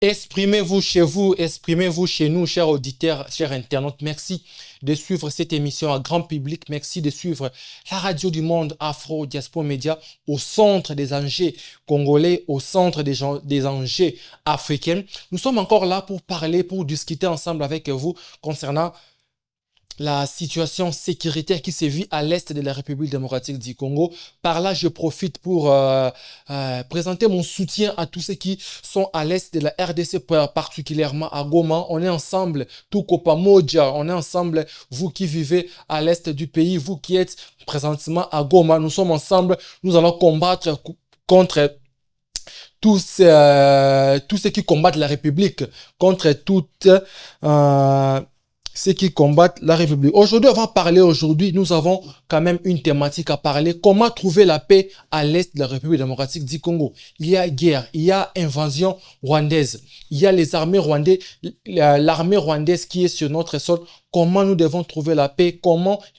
Exprimez-vous chez vous, exprimez-vous chez nous, chers auditeurs, chers internautes. Merci de suivre cette émission à grand public. Merci de suivre la radio du monde Afro Diaspora Média au centre des enjeux congolais, au centre des enjeux africains. Nous sommes encore là pour parler, pour discuter ensemble avec vous concernant la situation sécuritaire qui se vit à l'est de la République démocratique du Congo. Par là, je profite pour présenter mon soutien à tous ceux qui sont à l'est de la RDC, particulièrement à Goma. On est ensemble, tout Kopamoja, on est ensemble, vous qui vivez à l'est du pays, vous qui êtes présentement à Goma, nous sommes ensemble, nous allons combattre contre tous ceux qui combattent la République, contre toutes ceux qui combattent la République. Aujourd'hui, nous avons quand même une thématique à parler. Comment trouver la paix à l'est de la République démocratique du Congo? Il y a guerre, il y a invasion rwandaise, il y a les armées rwandaises, l'armée rwandaise qui est sur notre sol. Comment nous devons trouver la paix?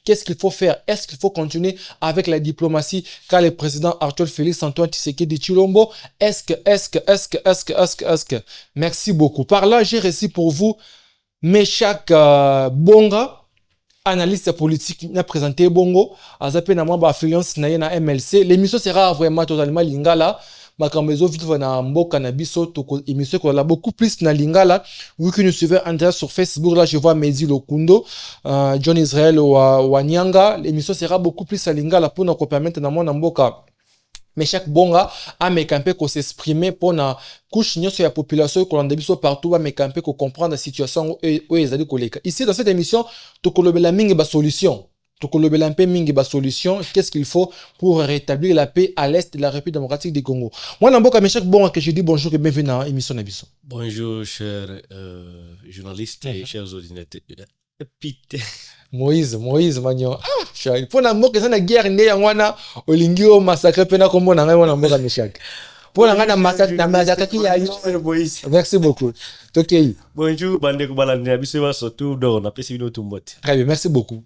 Qu'est-ce qu'il faut faire? Est-ce qu'il faut continuer avec la diplomatie qu'a le président Arthur Félix Antoine Tshisekedi Tshilombo? Est-ce que? Merci beaucoup. Par là, j'ai reçu pour vous Meshak Bonga, analyste politique, n'a présenté Bongo, a zappé na moi affluence na MLC. L'émission sera vraiment totalement lingala. Makambezo vite na mboka na biso toko émission ko la beaucoup plus na lingala. Vous qui nous suivez en direct sur Facebook, là je vois Mehdi Lokundo, John Israel Wanyanga. L'émission sera beaucoup plus à lingala pour nous permettre na moi na mboka. Mais chaque bonga a mes campés qu'on s'exprimer pour na couche sur la population qu'on a partout, a mes campés qu'on comprendre la situation où ils allaient coller. Ici dans cette émission, tu colobes la mingi ba solution. Tu colobes la paix mingi ba solution. Qu'est-ce qu'il faut pour rétablir la paix à l'est de la République démocratique du Congo? Moi n'importe mais chaque bonga que je dis bonjour et bienvenue dans l'émission Nabiso. Bonjour chers journalistes et chers auditeurs. Moïse Magnon. Ah, chérie. Pour la moque, c'est une guerre née en wana. Olingi o massacre pena comme on a rien en moque Meshak. Pour la gana massacre qui a eu. Moïse. Merci beaucoup. Ok. Bonjour, bande kubalandi abisewa surtout dans na pesi bino tumbote. Très bien, merci beaucoup.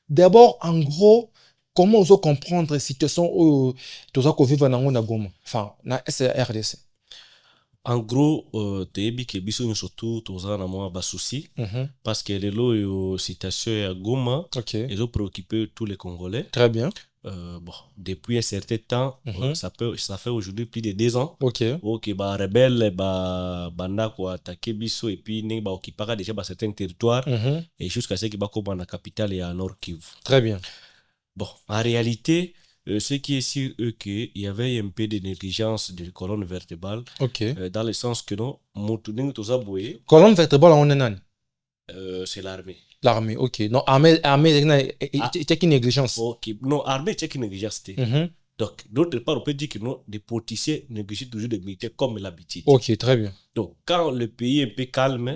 D'abord, en gros, comment on peut comprendre la situation où tout ça qu'on vit dans Goma, enfin, na SRDC. En gros, tebi ke biso nous surtout toza na moi ba souci parce que les lots situation à Goma, ils ont préoccupé tous les Congolais. Très bien. Bon, depuis un certain temps, ça fait aujourd'hui plus de 2 ans. Ok, ba rebelle banda ko attaquer biso et puis ne ba occupera déjà ba certains territoires et jusqu'à ce que ba ko na capitale et à Nord Kivu. Très bien. Bon, en réalité, ce qui est sûr qu'il y avait un peu de négligence de colonne vertébrale. Dans le sens que non, colonne vertébrale on est c'est l'armée. L'armée, ok. Non, armée c'est une négligence. Ok, non, armée c'est une négligence. Donc, d'autre part, on peut dire que non, des politiciens négligent toujours des militaires comme l'habitude. Ok, très bien. Donc, quand le pays est un peu calme,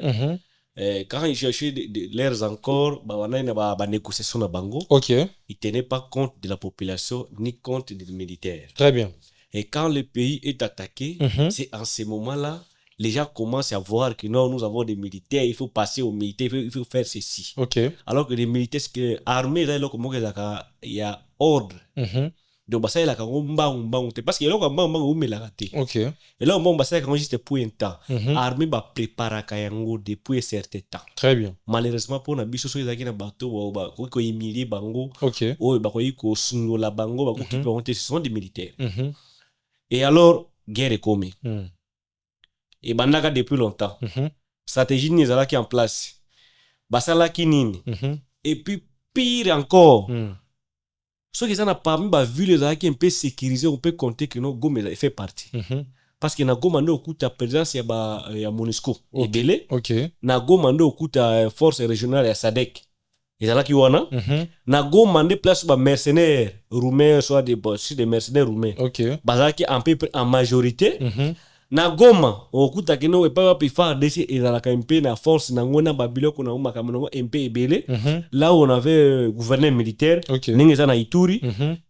quand ils cherchaient l'air encore, on a une négociation à Bango. Ils ne tenaient pas compte de la population ni compte des militaires. Très bien. Et quand le pays est attaqué, c'est en ce moment-là, les gens commencent à voir que non, nous avons des militaires, il faut passer aux militaires, il faut faire ceci. Alors que les militaires, armés, là, il y a ordre. Donc, ça, il y a parce qu'il y a et là, on va juste pour un temps. Armée va préparer depuis un certain temps. Très bien. Malheureusement, pour nous, biso soy zaki na bateau, ko humilier bango. Ko sungola bango, ce sont des militaires. Et alors, guerre est commise. Et bandaka depuis longtemps. Stratégie n'est là qui en place. Basala qui nini. Et puis, pire encore. Ceux qui n'ont pas vu les gens qui un peu sécurisés, on peut compter que nos Goma fait partie. Parce que na Goma no okuta présence ya MONUSCO. Na Goma no okuta force régionale ya SADC. Et là qui wana. Na Goma ne place ba mercenaires roumains soit des mercenaires roumains. Bazala qui en majorité. na Goma okuta keno epa pa FARDC ezalaka mpe na force na ngona babiloko na makambo mpe ebele. Là où on avait gouverneur militaire ninga na Ituri,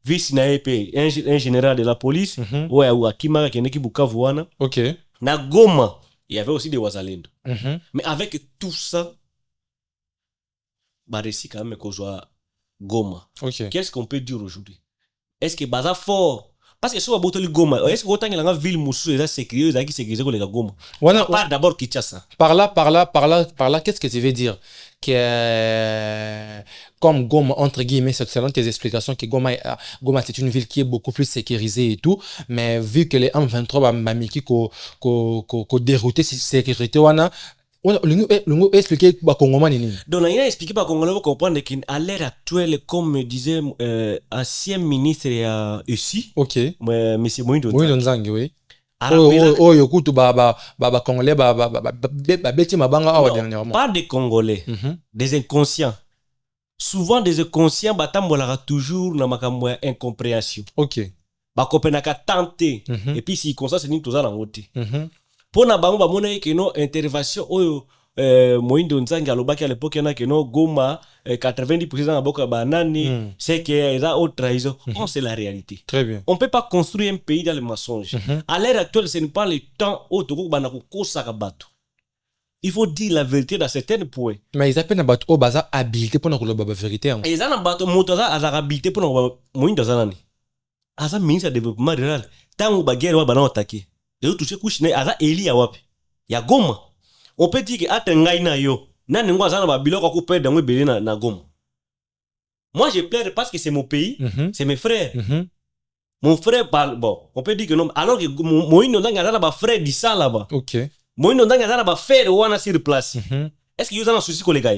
vice na EP un général de la police ouais ou akimaka keneki Bukavu wana. Na Goma il y avait aussi des wazalendo. Mais avec tout ça bah réussi quand même kozwa Goma. Qu'est-ce qu'on peut dire aujourd'hui? Est-ce que baza fort? Parce que si on a Goma, est-ce que autant que la ville moussou est sécurisée, qui sécurisée comme les Goma? Pas d'abord Kinshasa. Par là, qu'est-ce que tu veux dire? Que comme Goma, entre guillemets, selon tes explications, que Goma c'est une ville qui est beaucoup plus sécurisée et tout, mais vu que les M23 mamiki ko dérouté sécurité wana. On a expliqué par Congolais nini. Donc on a expliqué par Congolais pour comprendre qu'à l'ère actuelle, comme disait ancien ministre ici, monsieur Moïdo Nzangi, oui. Oh yokutu ba Congolais beti mabanga awa dernièrement. Pas des Congolais, des inconscients. Souvent des inconscients batambolaka toujours na makambo ya incompréhension. Ba kopenaka tenter et puis si comme ça c'est ni toza na ngote. Pour na bango bamona ke no intervention oyo Moïndo Nzangi alobaki à l'époque na ke no Goma 90% na boka banani c'est que eza haute trahison. C'est la réalité. Très bien. On peut pas construire un pays dans le mensonge. À l'ère actuelle ce n'est pas le temps où toko bana ko kosaka bato. Il faut dire la vérité dans certains points. Mais ils appellent na bato o baza habilité pour na ko loba vérité. Ils na bato moto za habilité pour na Moïndo Zanani. Asa ministre de développement rural tango ba guerre wa bana attaquer. Et toucher couchine aza eli ya wapi ya Goma. On peut dire que ata ngai na yo nani ngwa zana ba biloko ko perdre ngwe belé na Goma. Moi je pleure parce que c'est mon pays, c'est mes frères. Mon frère parle bon, on peut dire que non alors que Moïno ndanga zana ba frère disa là-bas. Moïno ndanga zana ba frère wana sur place. Est-ce que yo zana souci ko les gars?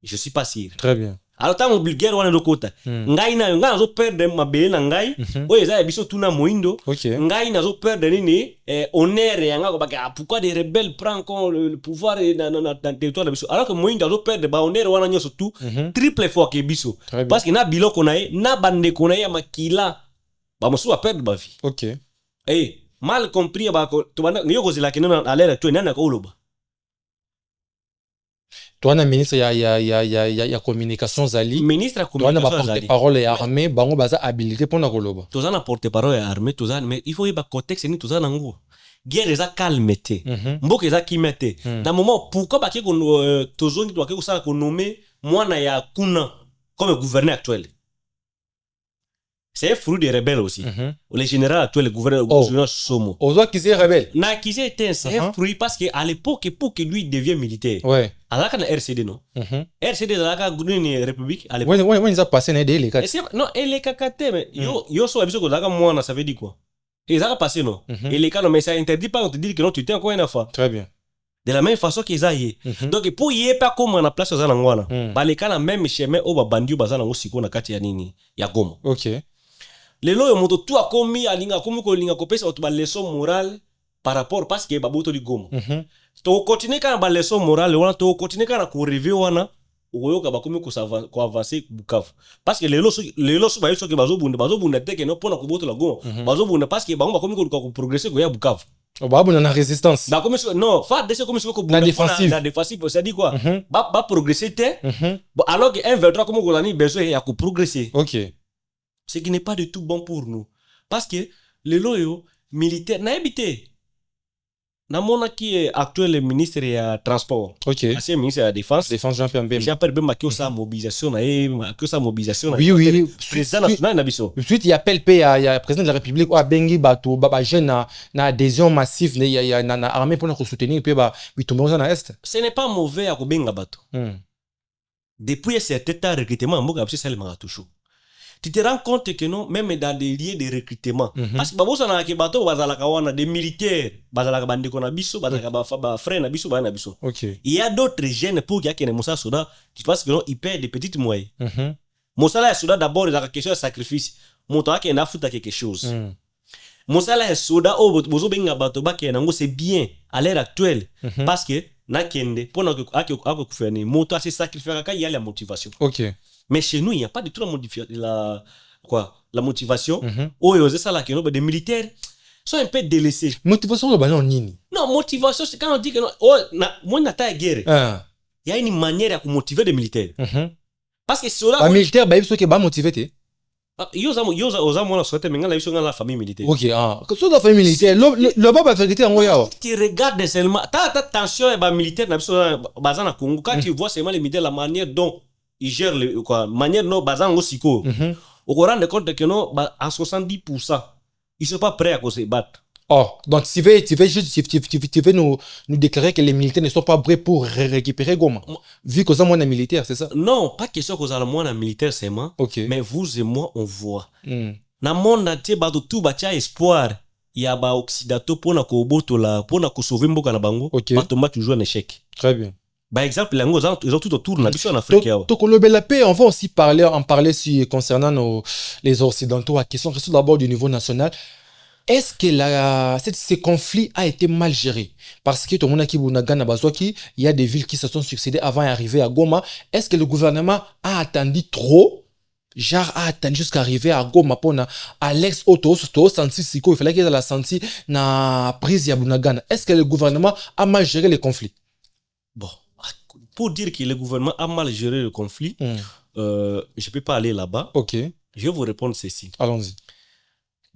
Je suis pas sûr. Très bien. Alors tant obligé wana lokota ngai na ngai nazo perdre mabele na ngai oyo eza biso tuna Moindo ngai nazo perdre nini honneur yanga ko baka pourquoi des rebelles prennent le pouvoir dans territoire de biso alors que Moindo nazo perdre ba honneur wana nyoso tout triple fois que biso parce que na biloko na ye na bande ko na ye makila ba mosu a perdre ba vie. Mal compris ba ko to bana yo kozela kenana à l'air to nana ko loba. Toi, le ministre, il y a communication Zali. Ministre de communication Zali. Parole et armée, bango baza habilité pour na koloba. Tous en porte-parole et armée, tous en mais il faut y avoir contexte ni tous en ango. Guerre eza calmete. Mboka eza kimete. Dans moment pourquoi ba ke ko tous ni doit ke ça ko nommer mwana ya kuna comme gouverneur actuel. C'est un fruit des rebelles aussi. Le général actuel, le gouverneur Somo. On voit qu'il est rebelle. Na qui c'est un fruit parce que à l'époque pour que lui devienne militaire. Alaka na RCD non. RCD alaka gouvernement république à l'époque. Ouais, ils ont passé na des les quatre. Non, et les kakate mais yo so abiso ko alaka mwana ça veut dire quoi? Ils ont passé non. Et les cas non mais ça interdit pas de dire que non tu t'es encore une fois. Très bien. De la même façon qu'ils aillent. Donc pour y pas comme na place za ngwana. Ba les cas na même chemin au ba bandio bazana ngosiko na kati ya nini ya Goma. Lelo yo moto tu akomi alinga komi ko linga ko pesa ba leçon morale par rapport parce que babuto di Goma. To continuer kana ba leçon morale wana to continuer kana ko review wana oyoka ba komi ko avancer Bukavu parce que lelo so ba yeso ke bazobunda teke no pona ko boto la Goma bazobunda parce que ba komi ko progresser ko ya Bukavu. Babuna na résistance. Ba komi non FARDC komi ko la défensive. La défensive ça dit quoi? Ba progresser te alors que M23 komi ko lani besoin ya ko progresser. Ce qui n'est pas du tout bon pour nous. Parce que les loyaux militaires n'a habité. Namona qui est actuel ministre de transport. Ancien ministre de la défense. Défense Jean-Pierre Mbemba. Jean-Pierre Mbemba qui a sa mobilisation Oui. Président national nabiso. Ensuite il appelle il y a président de la République ou Bengi Bato baba jeune na adhésion massive il y a na armée pour nous soutenir puis ba tomber dans est. Ce n'est pas mauvais à Benga Bato. Depuis cet état de recrutement mboka c'est ça toujours. Tu te rends compte que non, même dans des lieux de recrutement. Parce que babosa na ke bato bazalaka wana des militaires, bazalaka bandeko na biso, bazalaka ba frère na biso, ba na biso. Il y a d'autres jeunes pour qui a kene Moussa Soda, tu penses que non, ils perdent des petites moyens. Moussa la Soda d'abord il a question de sacrifice. Moto a kena futa quelque chose. Moussa la Soda o bozo benga bato ba kena ngo c'est bien à l'heure actuelle parce que na kende pour na ko gouverner, moto a se sacrifier quand il y a la motivation. Mais chez nous, il n'y a pas du tout la motivation. Oh, c'est ça là, des militaires. sont un peu délaissés. Motivation de ballon nini. Non, motivation, c'est quand on dit que non, oh, moi n'attends guerre. Il y a une manière de motiver des militaires. Parce que cela. Les militaires, ils sont motivés. Ils ont la famille militaire. Ok, sur la famille militaire, le baba fait que en voyant. Tu regardes seulement, t'as attention à militaire dans Congo. Quand tu vois seulement les militaires, la manière dont ils gèrent le quoi, manière dont bazan aussi quoi. On rend compte que non, à 70%, ils sont pas prêts à se battre. Oh, donc tu veux nous déclarer que les militaires ne sont pas prêts pour récupérer Goma. Vu que ça moins militaire, c'est ça? Non, pas question que ça moins militaire seulement. Okay. Mais vous et moi, on voit. Dans le monde entier, tout bâti espoir. Il y a ba occidentaux pour na koboto la pour na sauver mboka na bango. Batomba toujours un échec. Très bien. Par exemple, ils ont tout autour de la mission en Afrique. La paix, on va aussi en parler concernant les occidentaux. La question reste d'abord du niveau national. Est-ce que ce conflit a été mal géré? Parce que tout le monde il y a des villes qui se sont succédées avant d'arriver à Goma. Est-ce que le gouvernement a attendu trop? Genre a attendu jusqu'à arriver à Goma pour Alex Otto senti siko il fallait qu'il ait la senti na prise ya Bunagana. Est-ce que le gouvernement a mal géré les conflits? Bon, pour dire que le gouvernement a mal géré le conflit, je peux pas aller là-bas. OK. Je vais vous répondre ceci. Allons-y.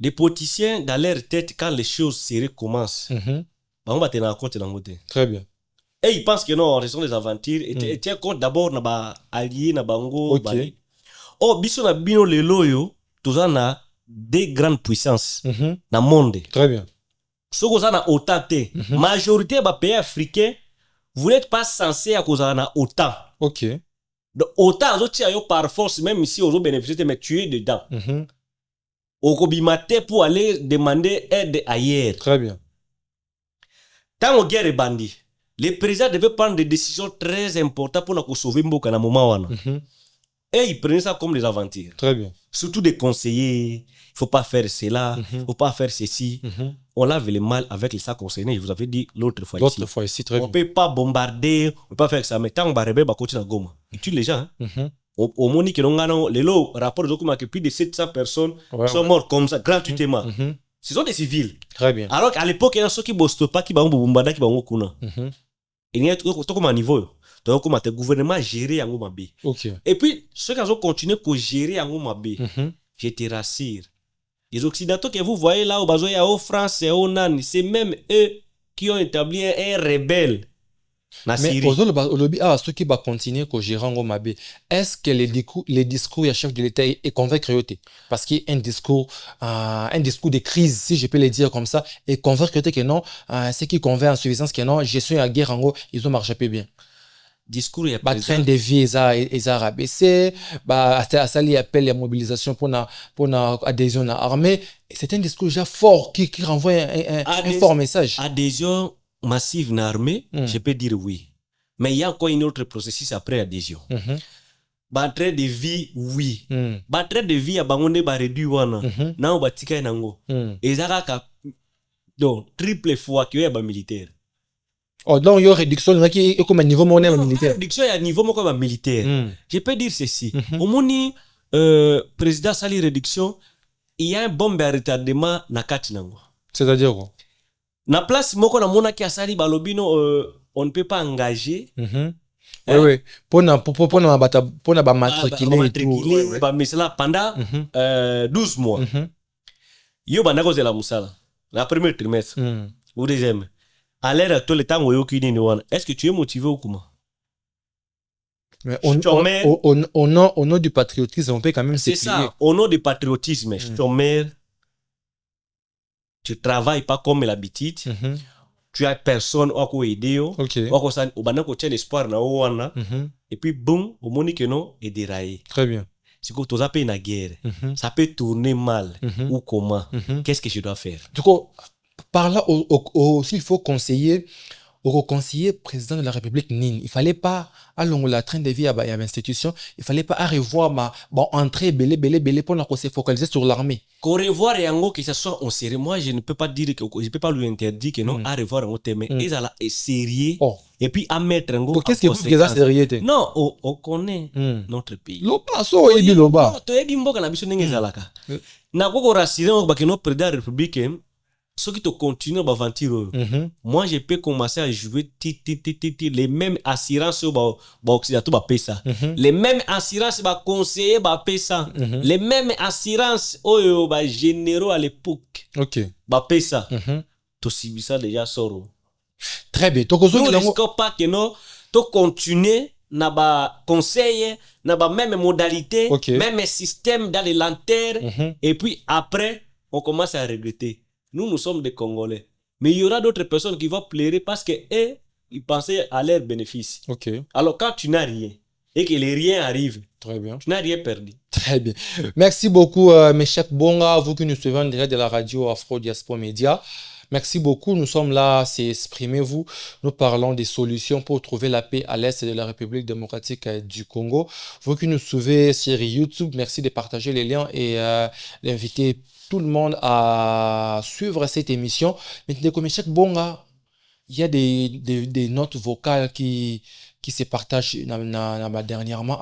Les politiciens, dans leur tête, quand les choses sérieuses commencent, on va tenir compte de l'angoisse. Très bien. Et ils pensent que non, ce sont des aventures. Et tiens compte d'abord na alliés, na bango. Ok. Oh, biso na bino le loyo, tout ça na des grandes puissances dans le monde. Très bien. Ce que ça na autant té. Majorité des pays africains, vous n'êtes pas censé à cause na autant. OK. Donc autant par force, même si on bénéficie, mais tu es dedans. Au Kobimate pour aller demander aide ailleurs. Très bien. Tant que guerre est bandit, les présidents devaient prendre des décisions très importantes pour nous sauver Mboka na moment wana. Et ils prenaient ça comme des aventures. Très bien. Surtout des conseillers. Il faut pas faire cela, faut pas faire ceci. On lave le mal avec les sacs concernés. Je vous avais dit l'autre fois ici. Très bien. On peut pas bombarder, on peut pas faire ça. Mais tant qu'on va rebelle, on va continuer à Goma. Ils tuent les gens. Au Moni que l'on a les lots rapport de que plus de 700 personnes sont mortes comme ça gratuitement. Ce sont des civils. Très bien. Alors qu'à l'époque il y a ceux qui bossent pas qui vont bombarder qui vont kuna. Il y a tout comme un niveau. Donc comme le gouvernement gérer en Gombe. OK. Et puis ceux qui ont continué à gérer en Gombe. Je te rassure. Les occidentaux que vous voyez là au bazo ya au France et au Nan, c'est même eux qui ont établi un rebelle. Mais aujourd'hui, ceux qui vont continuer à gérer en Gombe, est-ce que les discours du chef de l'État est convaincre? Parce qu'il y a un discours de crise, si je peux le dire comme ça, et convaincre que non, ce qui convainc en suffisance que non, gestion de la guerre en Gombe, ils ont marché peu bien. Discours il y a pas train de vie ils a rabaissé ça lui appelle la mobilisation pour na adhésion à l'armée. C'est un discours déjà fort qui renvoie un fort message. Adhésion massive dans l'armée, je peux dire oui. Mais il y a encore un autre processus après adhésion. Train de vie, oui. Train de vie, à bangonde ba réduit wana. Na on batika nango. Et ça donc triple fois que y a militaire. Oh, donc il y a une réduction qui est comme un niveau monnaie militaire. Réduction à niveau comme militaire. Je peux dire ceci. Au moni président sali réduction, il y a un bombe à retardement na kati nango. C'est-à-dire quoi? Na place moko na mona ki asali balobino on ne peut pas engager. Oui. Pour na matriculer et tout. Mais cela pendant 12 mois. Yo bandako de la musala. La première trimestre. Ou deuxième. À l'heure actuelle, est-ce que tu es motivé ou comment? Mais au nom du patriotisme, on peut quand même c'est ça, au nom du patriotisme, tu travailles pas comme l'habitude, tu as personne qui aider, l'espoir et puis boum, au moment que non, est déraillé. Très bien. C'est que tu as payé la guerre, ça peut tourner mal ou comment? Qu'est-ce que je dois faire? Du coup, par là, s'il faut conseiller au conseiller président de la République Nin, il fallait pas allons la train de vie à l'institution, il fallait pas revoir ma entrée belé pour se focaliser sur l'armée. Qu'on revoir et en que ça soit en série, moi je ne peux pas dire que je peux pas lui interdire que non à revoir en thème et ça est sérieux et puis à mettre en go. Qu'est-ce que vous faites sérieux? Non, on connaît notre pays. Loba so et loba. To e bimbo kana biso ndenge zalaka. Na ko rassurer que no président de la République ceux qui te continuent à aventure, moi je peux commencer à jouer les mêmes assurances occidentaux ça, les mêmes assurances conseillers ça, les mêmes assurances généraux à l'époque. OK. Ça. Tu subis ça déjà sort. Très bien. Nous ne risquons pas que nous tu continuer na ba conseil, na ba même modalité, même système dans les lanternes et puis après on commence à regretter. Nous sommes des Congolais. Mais il y aura d'autres personnes qui vont pleurer parce que ils pensaient à leur bénéfice. OK. Alors quand tu n'as rien et que les rien arrivent, très bien, tu n'as rien perdu. Très bien. Merci beaucoup, Meshek Bonga, vous qui nous suivez en direct de la radio Afro Diaspora Média. Merci beaucoup. Nous sommes là, c'est Exprimez-vous. Nous parlons des solutions pour trouver la paix à l'est de la République démocratique du Congo. Vous qui nous suivez sur YouTube, merci de partager les liens et d'inviter tout le monde à suivre cette émission. Maintenant, comme Meshek Bonga, il y a des notes vocales qui se partagent dernièrement.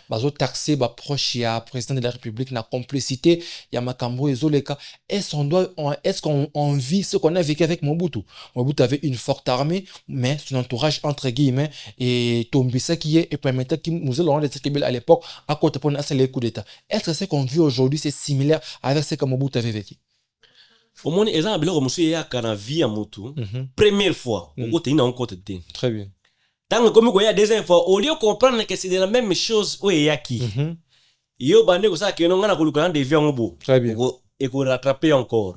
Bazo taxé ba proche ya président de la République na complicité ya makambo ezoleka. Est-ce qu'on vit ce qu'on a vécu avec Mobutu? Mobutu avait une forte armée, mais son entourage entre guillemets et Tombisa qui est et permettait que Mouzé Laurent de Tshisekedi à l'époque à côté pour lancer les coups d'état. Est-ce que ce qu'on vit aujourd'hui c'est similaire avec ce que Mobutu avait vécu? Au moins exemple là monsieur ya kana vie à Mobutu première fois au côté ina encore côté. Très bien. Tant que comme il y a des infos, au lieu de comprendre que c'est de la même chose où il y a qui. Yo bande ko ça que non ngana ko lukan de vion bo. Très bien. Et ko rattraper encore.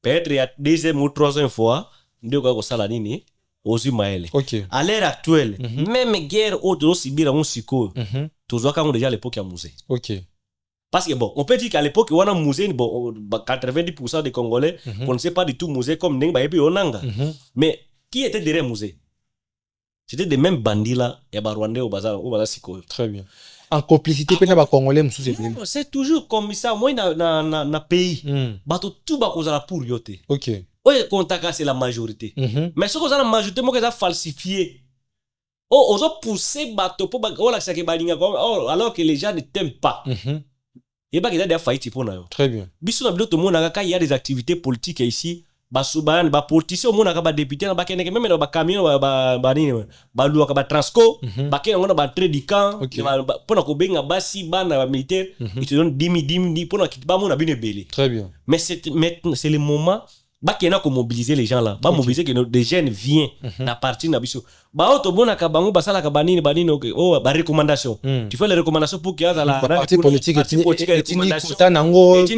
Peut-être il y a deuxième ou troisième fois, ndio ko sala nini ozu maele. OK. À l'heure actuelle, même guerre au de Sibira on siko. Toujours quand on déjà à l'époque à musée. OK. Parce que bon, on peut dire qu'à l'époque on a musée bon 90% des Congolais on ne sait pas du tout musée comme Ndengba et puis Onanga. Mais qui était derrière musée? C'était des mêmes bandits là, et bah Rwandais au bazar siko. Très bien. En complicité, Congolais, c'est toujours comme ça. Moi, na pays, tout va causer la pour yote. OK. Oui, contact c'est la majorité. Mais ce que la majorité, moi, que ça falsifié. Oh, on a poussé bateau pour alors que les gens ne t'aiment pas. Et bah, il y a des faillites pour nous. Très bien. Bisous na tout le monde il y a des activités politiques ici. Basuban ba politicien mo na ka ba député na ba kene même na ba camion ba nini ba lu ka ba transco ba kene ngona ba prédicant pour na ko benga basi ba na militaire ils te donnent 10 pour na kitba mo na bine belé. Très bien. Mais c'est le moment ba kena ko mobiliser les gens là ba mobiliser que des jeunes viennent na partir na biso ba auto bona ka bango ba sala ka banini oh ba recommandation tu fais les recommandations pour qu'il y a la parti politique et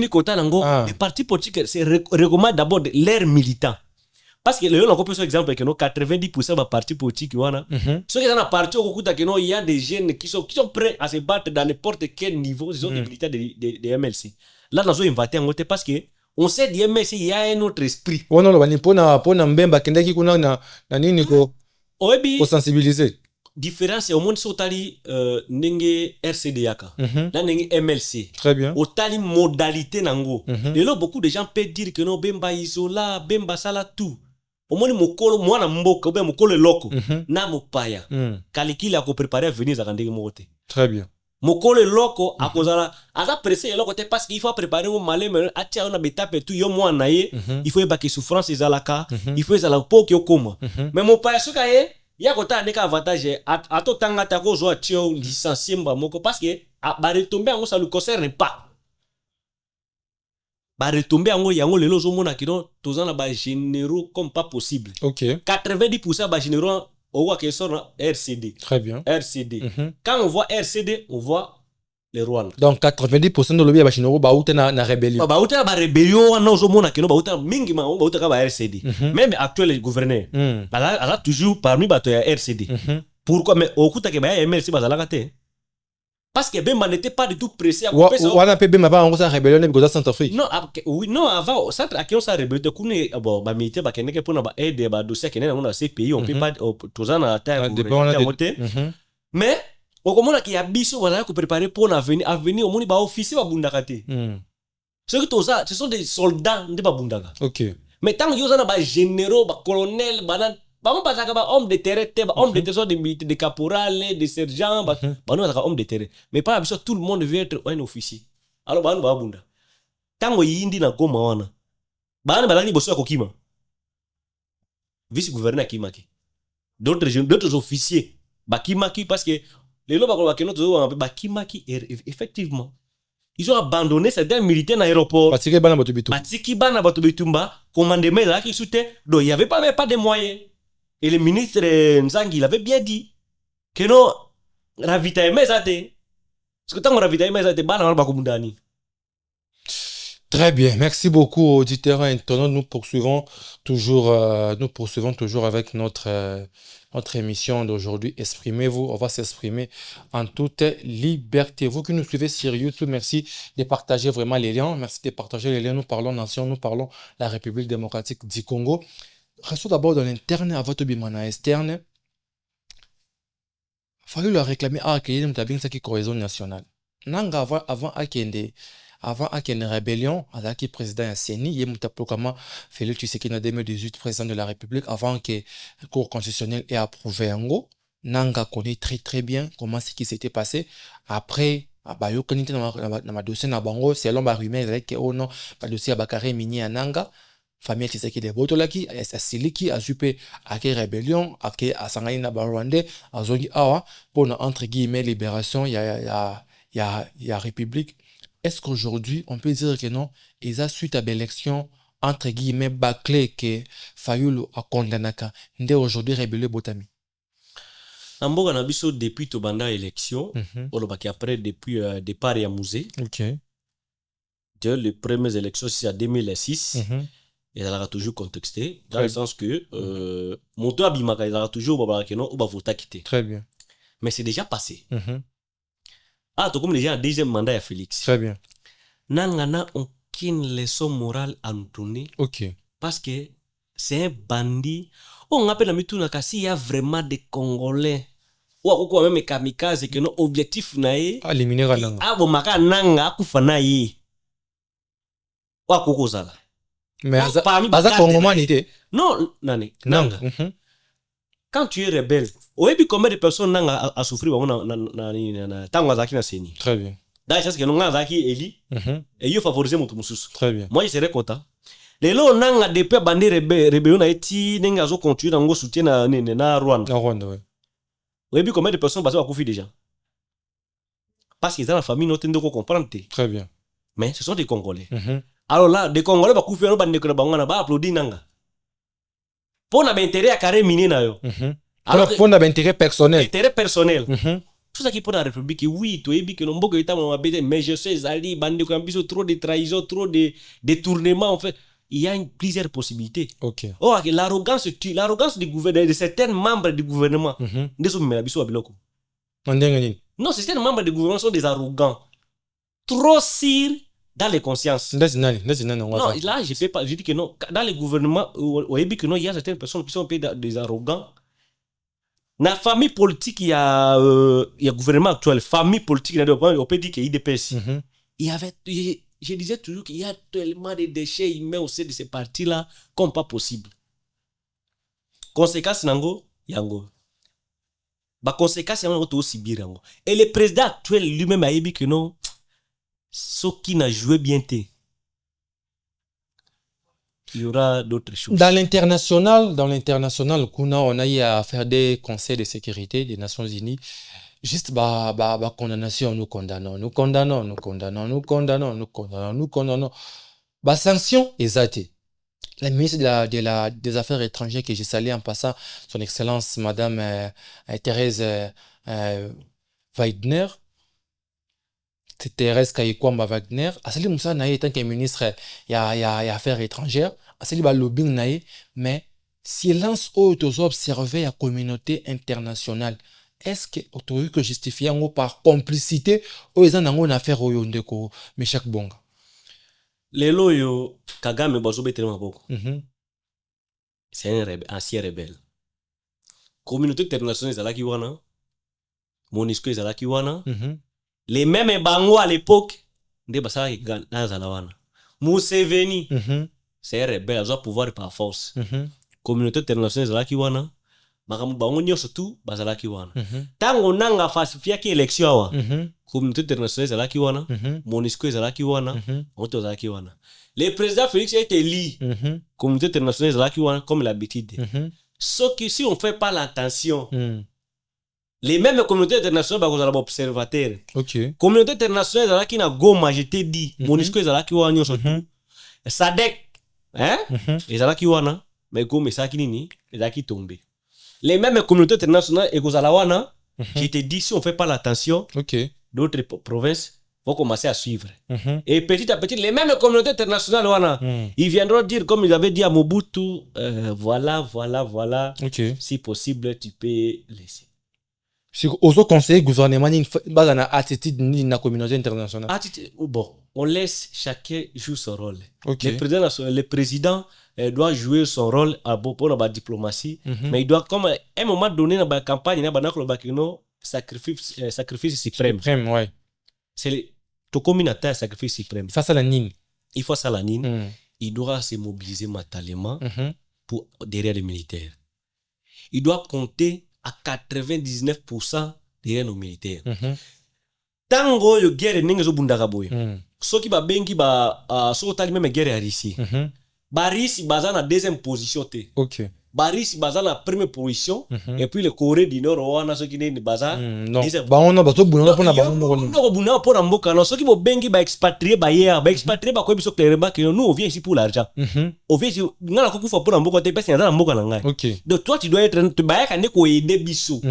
kota nango les partis politiques c'est recommande d'abord leurs militants parce que le on peut par exemple que 90% des partis politiques wana ceux qui sont dans parti au kuta que il y a des jeunes qui sont prêts à se battre dans n'importe quel niveau ils ont des militants de MLC là nous avons inventé un côté parce que on sait dire mais il y a un autre esprit. On a le pona mbemba kendaki kuna na nini ko sensibiliser. Différence au monde sotali ndenge RCD yaka. Là ndenge MLC. Très bien. Otali modalité nango. Et là beaucoup de gens peuvent dire que non bemba isola, bemba sala tout. Au moins mokolo mwana mboka ou bien mokolo loko na mopaya. Kalikili a ko préparer à venir za ndenge mote. Très bien. Mokole loko akozala aza pressé loko te parce qu'il faut préparer au malé mais atia on a betape tout yo moi naie il faut ba que souffrance ezalaka il faut ezala po ki okoma mais mon père suka ye ya kota ndeka avantage ato tanga ta ko zo atio licencié mba moko parce que ba retomber ngo ça le concerne pas ba retomber ngo yango lelo zo mona kino tozana ba généraux comme pas possible. OK. 90% ba généraux on voit qu'ils sont RCD. Très bien. RCD. Quand on voit RCD, on voit les Rwandais. Donc 90% de l'objet bachinoro baouta na rébellion. Baouta ba rébellion na zo mona keno baouta mingi ma baouta ka ba RCD. Même actuel gouverneur. Ala toujours parmi bato ya RCD. Pourquoi mais okuta ke ba MLC bazalaka te. Parce que Bemba n'était pas du tout pressé à couper ça. On a payé Bemba avant sa rébellion de Centrafrique. Non, oui, non, avant, centre à qui on s'est rébellé, bon, bah, militaire, bah, qu'est-ce pour nous aider, bah, dossier, qu'est-ce qu'on a ces pays, on peut pas, tous en à terre, mais, au moment qu'il y a biso, voilà, qu'on prépare pour l'avenir, au monde, bah, officier, bah, bundakate. Ce que tout ça, ce sont des soldats, ne pas bundaka. OK. Mais tant que y a des généraux, bah, colonels, bah, bah on passe à homme de terrain homme de terrain de caporal de sergent bah on est homme de terrain mais pas absolument tout le monde veut être un officier alors bah on va bunda tango yindi na goma wana bana balani bosso kokima vice-gouverneur kimaki d'autres officiers bakimaki parce que les lois bakimaki effectivement ils ont abandonné certains militaires dans l'aéroport batiki bana bato bitumba commandement là qui soutient donc il y avait pas de moyens et le ministre Nzangi il avait bien dit que non ravitaillement ça te parce que tant ravitaillement ça te bana bakumundani. Très bien, merci beaucoup auditeurs internautes. Nous poursuivons toujours avec notre émission d'aujourd'hui. Exprimez-vous, on va s'exprimer en toute liberté. Vous qui nous suivez sur YouTube, merci de partager vraiment les liens. Merci de partager les liens. Nous parlons nation, nous parlons la République démocratique du Congo. Restons d'abord dans l'interne, à votre bimana externe. Il fallait leur réclamer à accueillir une cohésion nationale. Nanga avant une rébellion, avec le président Yasseni, il y a eu Félix Tshisekedi en 2018, président de la République, avant que le cours constitutionnel ait approuvé en gros. Nanga connaît très très bien comment ce qui s'était passé. Après, dans ma dossier na bango, selon ma rumeur, avec oh non, le dossier Bakare Mini à Nanga, famille Tshisekedi de Botolaki, Siliki, a zupe à quelle rébellion, à quelle Asangani na Rwandais, à Zongi Awa, pour entre guillemets libération, il y a République. Est-ce qu'aujourd'hui, on peut dire que non, ils ont suite à l'élection, entre guillemets, bâclée que Fayulu a condamné, n'est aujourd'hui rébellé Botami? Namboga Nabiso, depuis Tobanda élection, après, depuis départ à Musée, les premières élections, c'est en 2006, et elle a toujours contexté, dans le sens que, Moto Abimaka, il a toujours voté quitter. Très bien. Mais c'est déjà passé. Ah, tu comme déjà un deuxième mandat à Félix. Très bien. Nangana aucune leçon morale à nous donner. Ok. Parce que c'est un bandit. On appelle la mituna kasi il y a vraiment des Congolais. Ou à même kamikaze que nos objectifs nae. Éliminer Nanga. Ah bon maka nanga kufana ye. Ou à koko zala. Mais aza Congolais n'était. Non, nani. Nanga. Quand tu es rebelle, oyebi combien de personnes nanga a souffert na tango zaki na seni. Très bien. Dans ce que nanga zaki eli et yo favoriser mutu mususu. Très bien. Moi je serais content. Les lots nanga depuis bandi rebelle na eti nanga zo continuer nango soutien na Rwanda. Na Rwanda ouais. Oyebi combien de personnes basé akufi déjà. Parce qu'ils ont la famille n'otende ko comprendre. Très bien. Mais ce sont des Congolais. Alors là des Congolais bakufi no bandi ko na bangana ba applaudir nanga. Pour n'a intérêt à carré miner na yo. Alors pour n'a intérêt personnel. Intérêt personnel. Tout ça qui pour la République, oui, tu es que l'on peut être mais je sais Ali bandi ko ambiso trop de trahison, trop de détournement en fait. Il y a plusieurs possibilités. OK. Oh, l'arrogance du gouvernement de certains membres du gouvernement. Non, certains membres du gouvernement sont des arrogants. Trop sûrs dans les consciences. Non, là, je ne peux pas. Je dis que non. Dans les gouvernements, il y a certaines personnes qui sont des arrogants. Dans la famille politique, il y a gouvernement actuel. Famille politique, on peut dire qu'il y a IDPS. Il y avait, je disais toujours qu'il y a tellement de déchets humains au sein de ces partis-là comme pas possible. Conséquence, nango, yango. Bah, conséquence, yango, aussi bien. Et le président actuel lui-même a dit que non. Ce qui n'a joué bien, il y aura d'autres choses. Dans l'international, on a eu à faire des conseils de sécurité des Nations Unies. Juste condamnation, nous condamnons. Bah sanction exacte. La ministre des Affaires étrangères que j'ai salué en passant, son Excellence Madame Thérèse Weidner. C'est Thérèse Kayikwamba Wagner. Asali Moussa Naye tant que ministre il y a Affaires étrangères. Asali ba lobbying Naye, mais silence au observer la communauté internationale. Est-ce que autorité que justifier par complicité ou ils en ont une affaire au yondeko mais chaque bonga les loyo Kagame bazo tellement beaucoup c'est un ancien rebelle communauté internationale zalaki wana MONUSCO zalaki wana les mêmes bango à l'époque nde basala na zalawana Museveni c'est un rebelle a pouvoir par force communauté internationale zalaki wana makambo bango nyonso tu bazalaki wana tango nanga falsifiaki élection awa communauté internationale ezalaki wana MONUSCO ezalaki wana moto ezalaki wana Le président Félix a été élu. Communauté internationale là qui comme l'habitude. Sauf que si on fait pas l'attention, les mêmes communautés internationales bah vous observateurs. Communauté internationale là qui na goma je t'ai dit, Monisco là qui wana surtout. Sadek, hein? Les là qui wana, mais goma ça qui nini, les qui tombé. Les mêmes communautés internationales et wana, je te dis si on fait pas l'attention, d'autres provinces vont commencer à suivre. Et petit à petit, les mêmes communautés internationales, ils viendront dire, comme ils avaient dit à Mobutu, voilà. Si possible, tu peux laisser. Si vous conseillez le gouvernement, il y a une attitude de la communauté internationale. Bon, on laisse chacun jouer son rôle. Le président doit jouer son rôle pour la diplomatie, mais il doit, comme à un moment donné, dans la campagne, il y a un sacrifice suprême. Ouais. C'est tout comme une sacrifice suprême. Il faut ça la nine. Il doit se mobiliser mentalement pour derrière les militaires. Il doit compter à 99% derrière nos militaires. Tango yo guerre ninga zo bundaka boy. Soki ba bengi ba so tali même guerre à Russie. Ba Russie baza na deuxième position te. Baris baza na première position et puis le Corée du Nord wana soki ne baza non ba on a bato bunana pona ba no bunana pona mboka no soki bo bengi ba expatrié ba ko biso clairement que nous on vient ici pour l'argent. On vient ici ngala ko kufa pona mboka te pesi na mboka na ngai. Donc toi tu dois être te ba ka ne ko aider biso.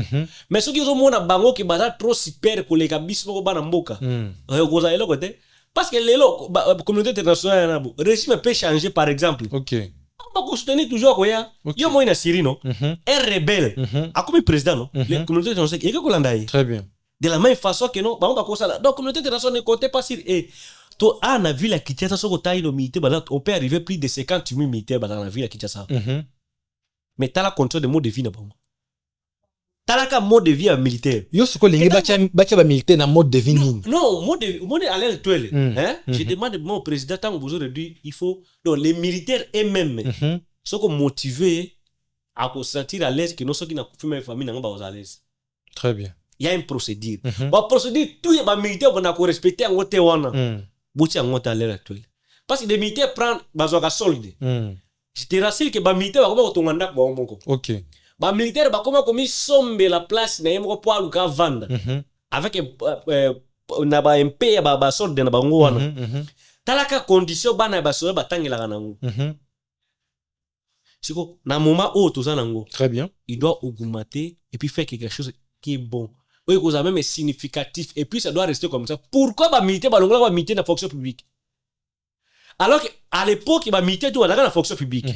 Mais soki zo mona bango ki baza trop super ko leka biso ko bana mboka. Ko za eloko te parce que lelo communauté internationale na régime peut changer par exemple. On va soutenir toujours quoi. Yo moi na Syrie non. Un rebelle. A comme président non. Les communautés internationales et que Kolanda. Très bien. De la même façon que non, on va comme ça. Donc communauté internationale ne comptait pas sur et to a na ville à Kinshasa so ko taille no militaire on peut arriver plus de 50 000 militaires dans la ville à Kinshasa. Mais t'as la contrôle de mode de vie na bango. T'as la mode de vie militaire. Yo ce ko lingi ba militaire na mode de vie nini. Non, mode à l'air actuel. Je demande mon président tant que aujourd'hui il faut donc les militaires eux-mêmes sont motivés à se sentir à l'aise que nous sommes qui na famille famille na ba à l'aise. Très bien. Il y a une procédure. Ba procédure tout les militaires on a ko respecter en côté wana. Bouti en côté à l'air actuel. Parce que les militaires prennent bazoka solide. Je te rassure que ba militaire va ko tonganda ba moko. Ba militaire ba comme sombe la place na yemo po aluka vanda. Avec na ba MP ba sort de na bango wana. Talaka condition bana ba so ba tangela nango. Siko na moment où tout ça nango. Très bien. Il doit augmenter et puis faire quelque chose qui est bon. Oui, que ça même est significatif et puis ça doit rester comme ça. Pourquoi ba militaire ba longa ba militaire na fonction publique? Alors qu'à l'époque ba militaire tout dans la fonction publique.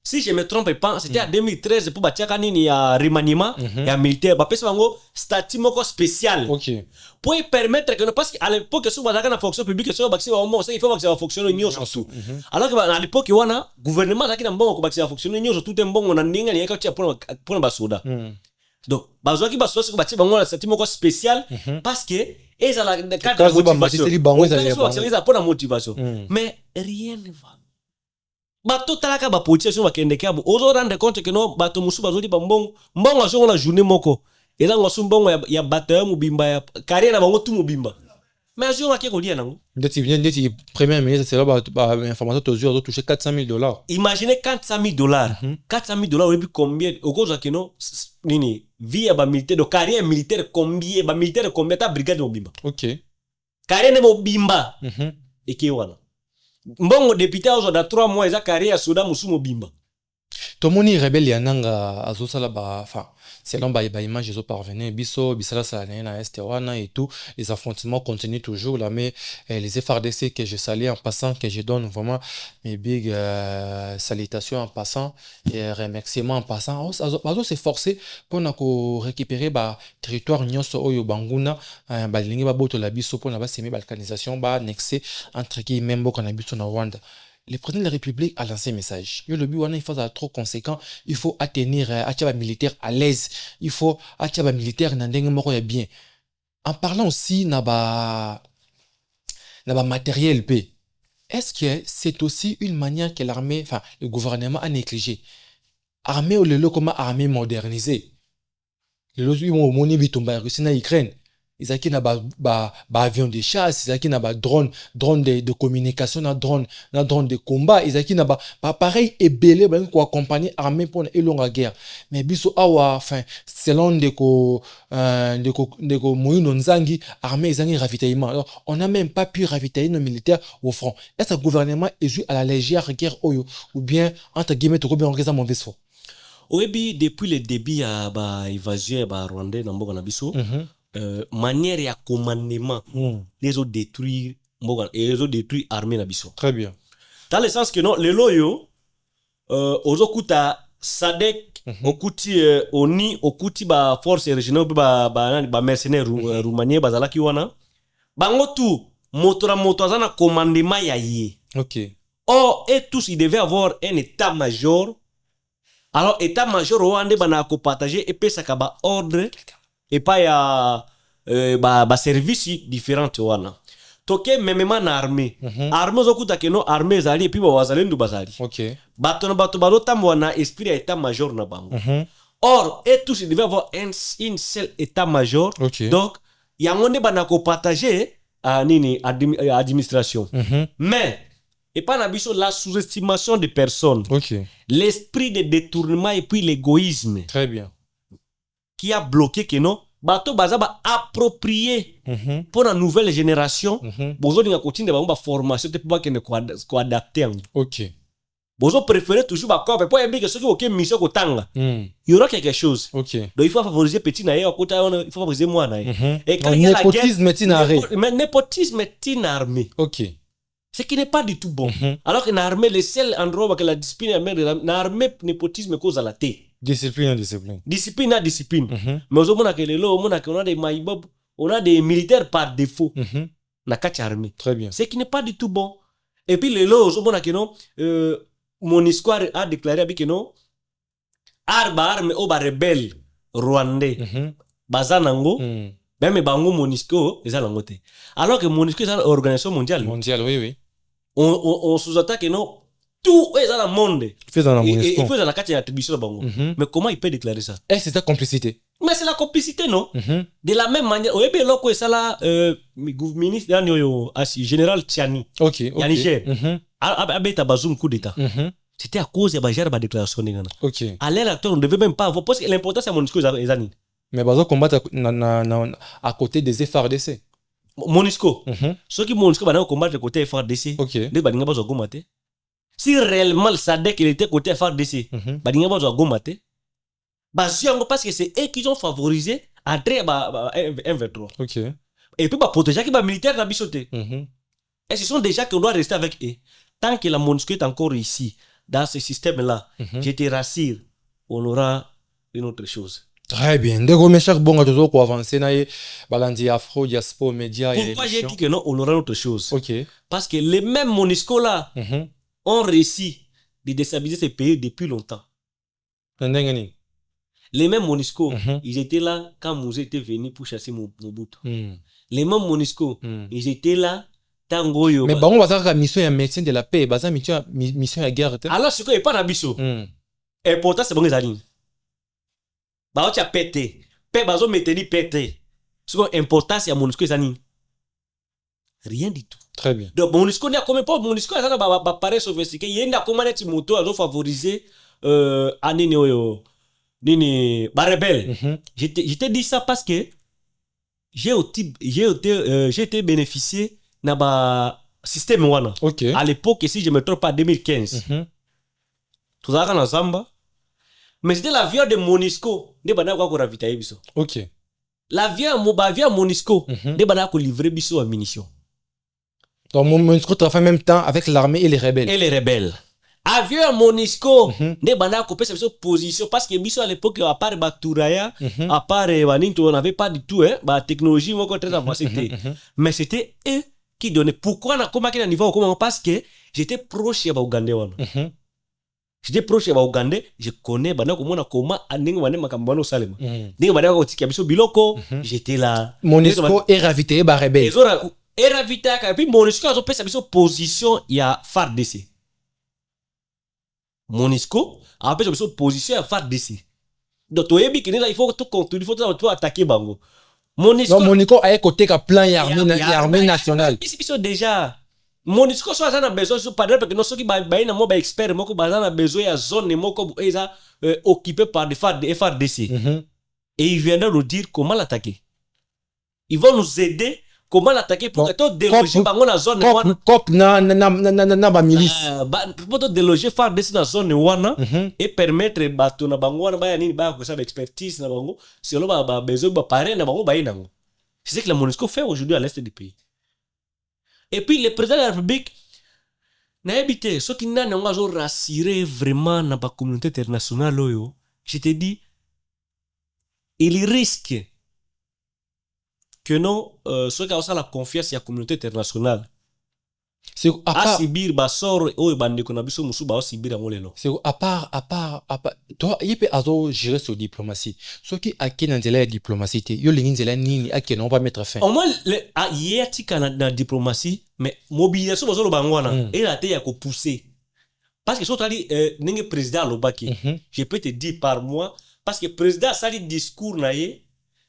Si je me trompe pas, c'était en 2013 pour bâtir kanini ya remaniement ya militaire ba pesa bango statut moko spécial. Pour permettre que parce qu'à l'époque sur bazaka na fonction publique sur baxi ba moment il faut que ça fonctionne nyo surtout. Alors que à l'époque wana gouvernement zakina mbongo ko baxi ça fonctionne nyo surtout mbongo na ninga ni yaka tia pour ba soda. Donc bazo ki ba soda ko bâti bango statut moko spécial parce que et ça la cadre de motivation. Pour la motivation. Mais rien ne va. Bato talaka ba politique ba kende kabo ozo rendre compte que non bato musu bazoli ba mbongo azo na journée moko eza ngosu mbongo ya bato ya mubimba ya carrière na bango tout mubimba mais azo na keko lia nango ndeti premier ministre c'est là ba information toujours toucher $400,000. Imaginez $400,000 $400,000 et puis combien okoza que non nini vie ba militaire de carrière militaire combien ta brigade mubimba. Carrière ne mubimba et qui wana mbongo député azo da 3 mois eza carrière soda musu mobimba. Tomoni rebelle yananga azo sala ba enfin selon ba image zo parvenir biso bisala sala na este wana et tout les affrontements continuent toujours là mais les FARDC que je salue en passant que je donne vraiment mes big salutations en passant et remerciements en passant azo s'efforcer pour na ko récupérer ba territoire nyonso oyo banguna ba lingi ba boto la biso pour na ba semi balkanisation ba annexer entre qui même boko na biso na Rwanda. Le président de la République a lancé un message. Le but, il faut être trop conséquent. Il faut atteindre un militaire à l'aise. Il faut un militaire bien. En parlant aussi de matériel P. Est-ce que c'est aussi une manière que l'armée, enfin le gouvernement a négligé? Armée ou le lot comme armée modernisée. Le lot du monde bitumba Russie na Ukraine. ezalaki na ba avion de chasse, ezalaki na ba drone de communication, na drone de combat, ezalaki na ba appareil ebele ba ko accompagner armée pour elonga guerre. Mais biso awa, enfin selon ndeko Moïno Nzangi, armée ezangi ravitaillement. Alors on n'a même pas pu ravitailler nos militaires au front. Est-ce que le gouvernement est joué à la légère guerre oyo ou bien entre guillemets to bien on mauvais fort? Oui, depuis le début à ba évasion ba Rwandais na mboka na biso. Manière ya commandement les autres détruire mboka et les autres détruire armée na biso. Très bien. Dans le sens que non les loyo ozokuta Sadek okuti oni okuti ba force régionale ba mercenaires roumaniens bazalaki wana bango tout moto azana commandement ya ye. OK. Or et tous ils devaient avoir un état-major. Alors état-major rwandais bana ko partager et pesaka ba ordre et pas ya ba service différentes wana toke memema na armée armée zokuta keno armée zali et puis ba wazalendo bazali. OK. Bato balotambwa na esprit ya état major na bango. Or et tous ils devaient avoir une seule état major. Okay. Donc yango nde bana ko partager nini administration. Mais et pas na biso la sous-estimation des personnes. Okay. L'esprit de détournement et puis l'égoïsme. Très bien. Qui a bloqué que non bato bazaba approprié pour la nouvelle génération. Bozo dinga continue ba formation te pour ko adapter. OK. Bozo préférer toujours ba corps pour aimer que ceux qui aucune mission ko tanga. Il y aura quelque chose. OK. Donc il faut favoriser petit na yo côté il faut favoriser moi na. Et quand il y a la guerre, népotisme est une armée. OK. Ce qui n'est pas du tout bon. Alors que l'armée, le seul endroit où la discipline est l'armée, népotisme cause à la tête. Discipline. Discipline. Mais on a des militaires par défaut. Na quatre armées. Très bien. Ce qui n'est pas du tout bon. Et puis les lots, Monisco a déclaré que non, arme au rebelle rwandais, bazanango. Même bango Monisco, ils ont ngote. Alors que Monisco est une organisation mondiale. Mondiale, oui. On sous-attaque que non, tout est dans le monde. Il fait dans la Monisco. Il fait dans la carte d'attribution de bango. Mais comment il peut déclarer ça? C'est la complicité. Mais c'est la complicité, non? De la même manière, au début, là, c'est là, ministre général Tchani. OK. Ya Niger. Abeta Bazoum coup d'état. C'était à cause de la déclaration de Ghana. OK. À l'air on ne devait même pas avoir, parce que l'important c'est Monisco les années. Mais bazo combattre à côté des FARDC. Monisco. Ceux qui Monisco va combattre côté FARDC. OK. Les badinga bazo gomate. Si réellement le SADC il était côté FARDC, badinga bazo gomate. Parce que c'est eux qui ont favorisé André M23. OK. Et puis protéger qui va militaire na bisoté. Et ce sont des gens qui doivent rester avec eux. Tant que la Monisco est encore ici dans ce système là, je te rassure, on aura une autre chose. Très bien. D'accord, mes chers, bon, toujours pour avancer, balandi afro, diaspora, média. Pourquoi j'ai dit que non, on aura autre chose? OK. Parce que les mêmes Monisco là ont réussi de déstabiliser ces pays depuis longtemps. Les mêmes Monisco, ils étaient là quand Mouzé était venu pour chasser Mobutu. Les mêmes Monisco, ils étaient là tango yo. Mais bon, on va faire la mission de médecin de la paix, basa mission de guerre. Alors ce n'est pas nabiso. Important c'est bon les amis. Bah tu as pété. Pe bazo meteni pété. Ce qui est important c'est à Monisco les amis. Rien du tout. Très bien. Donc Monisco n'a comme pas Monisco ça va paraître sophistiqué. Il y a comment être moto à favoriser anene yo. Nini ba rebelle. Je t'ai dit ça parce que j'ai été bénéficié na ba système wana. OK. À l'époque si je me trompe pas 2015. Tout ça na Zamba. Mais c'était l'avion de Monisco de bana ko ravitailler biso. OK. L'avion Monisco de bana ko livrer biso en munitions. Donc Monisco travaille en même temps avec l'armée et les rebelles. Avion Monisco de bana ko pesa biso position parce que biso à l'époque à part Baturaya, à part Waninto on n'avait pas du tout la technologie moko très avancée. Mais c'était eux qui donnaient. Pourquoi na comment à niveau comment parce que j'étais proche ya Ougandais wana. J'étais proche ya Ougandais, je connais bana comment aninga wane makambano salema. Ninga bana ko tikia biso biloko, j'étais là. Monisco est ravitaillé par rebelle. Et ravitaillé et puis Monisco a pesa biso position ya FARDC. Monisco a pesa position ya FARDC. Donc il faut tout contrôler, il faut attaquer bango. Monisco a côté ka plan armée nationale. Ils déjà Monisco so azana besoin so par exemple que non so ki ba na mo ba expert moko bazana besoin ya zone moko eza occupé par des FARDC. Et ils viendront nous dire comment l'attaquer. Ils vont nous aider comment l'attaquer pour que déloger bango na zone wana. Cop na ba milice. Pour to déloger FARDC na zone wana et permettre bato na bango wana ba ya nini ba ko sa expertise na bango selon ba besoin ba parrain na bango ba inango. C'est ce que la Monisco fait aujourd'hui à l'est du pays. Et puis le président de la République n'a habité ce qui n'a pas rassuré vraiment dans la communauté internationale. Je te dis, il risque que non, ceux qui ont la confiance à la communauté internationale. C'est à Sibir basor o bande ko na biso musu ba Sibir amolelo. C'est à part toi il peut azo gérer sur diplomatie. Ce qui a qui dans la diplomatie yo lingi nzela nini a qui non pas mettre fin. Au moins yeti kana na diplomatie mais mobilisation bazolo bangwana et la te ya ko pousser. Parce que soit ali ninge président lobaki. Je peux te dire par mois parce que président sali discours na ye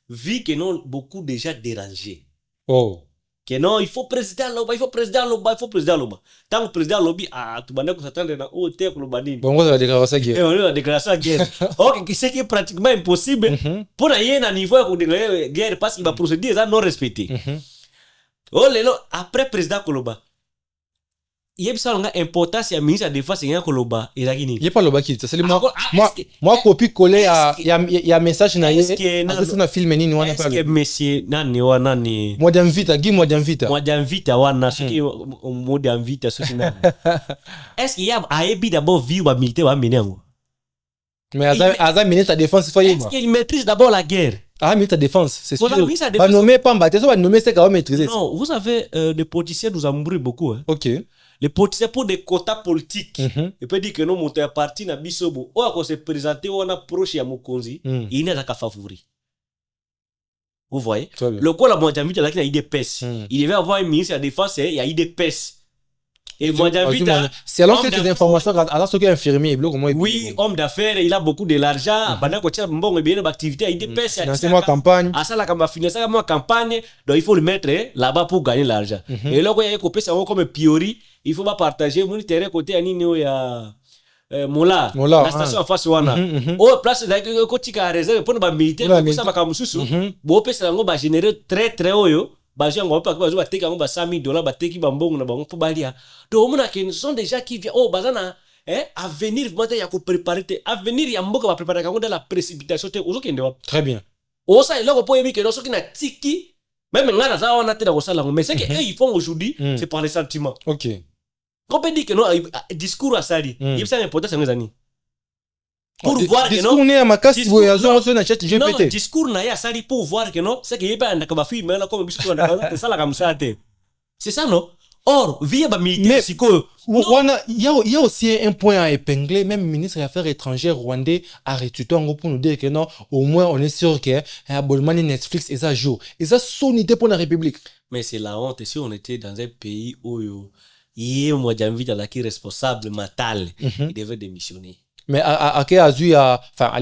vu que non beaucoup déjà dérangé. Oh. Que non, il faut président Loba, il faut président Loba, il faut président Loba. Tant que président Lobi, tu vas s'attendre à un terre pour le banni. Bon, on va déclarer ça guerre. Et on va déclarer ça guerre. Ok, ce qui est pratiquement impossible pour aller à un niveau où déclarer guerre parce qu'il va procéder à non respecter. Oh, après président Koloba, il y a une importance à ministre de la défense et Koloba et la Guinée. Il n'y a pas Loba qui c'est moi copie coller il y a message na yé c'est na film ni wana pas est-ce que monsieur nani wana ni moi d'invite wana ce qui moi d'invite ce qui est-ce qu'il y a aébi d'abord vie ou militaire ou amener mais Aza ministre de la défense faut y est-ce qu'il maîtrise d'abord la guerre. Ah, ministre de la défense, c'est sûr. Pas nommer Pamba, c'est ça, nommer c'est qu'on maîtriser. Non, vous savez, les politiciens nous amourent beaucoup. Hein. Ok. Les politiciens pour des quotas politiques. Il peut dire que non, mon parti n'a bisobo. Ou à se présenter, on approche à Mokonzi, il n'est pas favori. Vous voyez? Le quoi la moitié il a idée pèse. Il devait avoir un ministre de la défense, il y a idée pèse. Et moi j'invite c'est alors que ces informations alors ce qui est infirmier oui homme d'affaires il a beaucoup de l'argent pendant que tu as bon bien d'activité il dépense c'est moi campagne à ça la financer moi campagne donc il faut le mettre là-bas pour gagner l'argent et là quand il y a coupé ça comme Piori il faut pas partager mon terrain côté anino ya Mola la station en face wana oh place là que tu as réservé pour ba militaire pour ça ba kamususu bo pesa ngo ba générer très haut Baji on pas que teki on ba $100,000 ba teki ba mbongo na bango pour balia donc on a que sont déjà qui vient oh bazana à venir vraiment ya ko préparer à venir ya mboka ba préparer kango dans la précipitation te ozo kende wa très bien o ça là ko po yemi que no soki na tiki même ngana za on a te na ko sala mais c'est que eux ils font aujourd'hui c'est par les sentiments. OK on peut dire que non discours à sali il c'est important c'est ngani pour voir que non discours n'est à ma casse voyageur sur na chat GPT non discours na ya sali pour voir que non c'est que yeba ndaka ba film là comme discours na c'est ça la comme ça c'est ça non or via ba militaire siko il y a aussi un point à épingler même ministre des affaires étrangères rwandais a retuité en gros pour nous dire que non au moins on est sûr que abonnement Netflix et ça joue et ça son idée pour la République mais c'est la honte si on était dans un pays où il moi j'invite à la qui responsable Matal il devait démissionner. Mais à quel azu enfin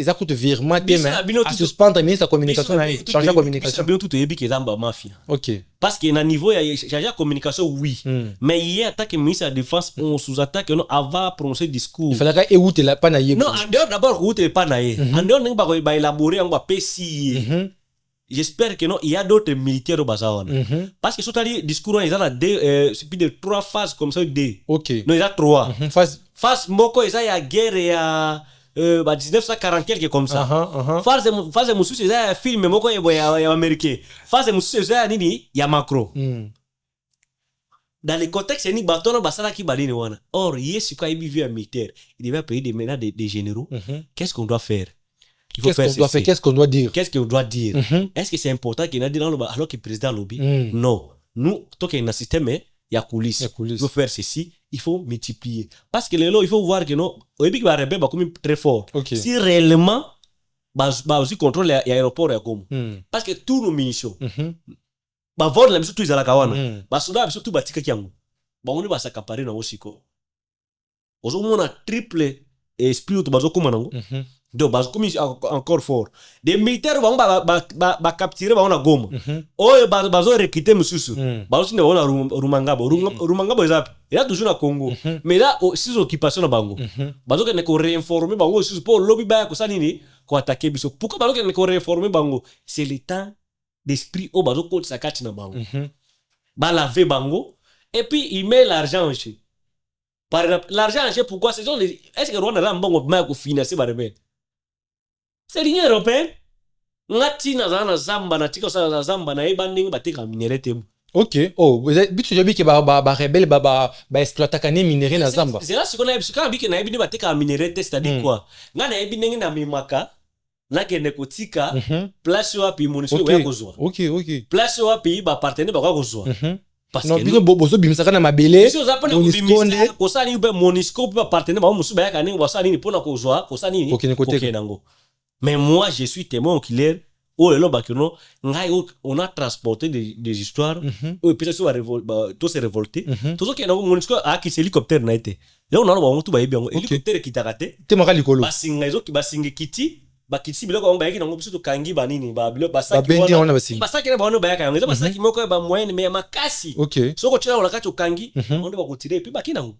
ça coûte virement mais à suspendre ministre de la communication changer la communication bien tout est bien que zamba mafia. OK parce que na niveau changer la communication oui mais hier attaque ministre de la défense on sous-attaque non avant prononcer discours il fallait que écoute la pas na non en dehors d'abord route pas na en dehors n'imba ba élaborer on va PC j'espère que non il y a d'autres militaires au bazar parce que surtout discours ils ont c'est plus de 3 phases comme ça deux. OK non il y a 3 phase moko ils a guerre ya 1940 quelque comme ça phase mususu ils a film moko ya américain phase mususu ils a nini ya Macron dans le contexte ni batono basala ki balini wana or yesu kwa ibi vu un militaire il devait payer des menaces des généraux qu'est-ce qu'on doit faire. Qu'est-ce qu'on doit dire? Qu'est-ce qu'on doit dire? Est-ce que c'est important qu'il y ait dit alors que le président lobby? Non. Nous, tant qu'il y a un système, il y a coulisses. Il faut faire ceci, il faut multiplier. Parce que il faut voir que non, au début, il va répéter comme très fort. Si réellement, aussi contrôle l'aéroport comme. Parce que tous nos munitions, vendre la mission tous les alakawana, soudain surtout batika kiango. On va s'accaparer dans aussi quoi. Aujourd'hui, on a triple esprit au bazo comme nango. donc comme encore fort des militaires bango ba capturer bango na Goma oyo bazo recruter mususu bazo sinde bango na Rumangabo ezapi il a toujours na Congo mais là six occupations na bango bazo ke ne ko réinformer bango susu pour lobby ba ko sanini ko attaquer biso pourquoi bazo ke ne ko réinformer bango c'est le temps d'esprit au bazo ko sakati na bango ba laver bango et puis il met l'argent en jeu par exemple l'argent en jeu pourquoi c'est est-ce que Rwanda a bango ma ko financer ba rebelle c'est l'Union européenne ngati na zana zamba na tika sa zamba na ebanding bateka minéralité. OK. Oh, bitu jobi ke ba rebelle ba exploiter kané minéré na zamba. C'est là ce qu'on a parce que biki na ebini bateka minéralité c'est-à-dire quoi? Ngana ebini na mimaka na kene kotika place wapi MONUSCO ya kozwa. OK. Place wapi ba partenaire ba kozwa. Parce que non bozo bimisaka na mabele MONUSCO kosani ube MONUSCO ba partenaire ba musu ba yakani wasani ni pona kozwa kosani ni OK nango. Mais moi, je suis témoin oculaire. On a transporté des histoires. Peut-être tous se révolter. Tout ce qui est dans mon histoire, qui c'est hélicoptère n'a été. Là, on a un tout bien. Hélicoptère qui t'a raté. T'es marqué l'écolo. Basinga qui basinga kiti. Bakiti bilo ko bayaki nango biso kangi banini ba bilo basaki. Babendi on a basinga. Basaki na bano bayaka yango. Basaki moko ba moyenne mais makasi. OK. So ko tshela on la kati kangi, on doit ko tirer puis baki nango.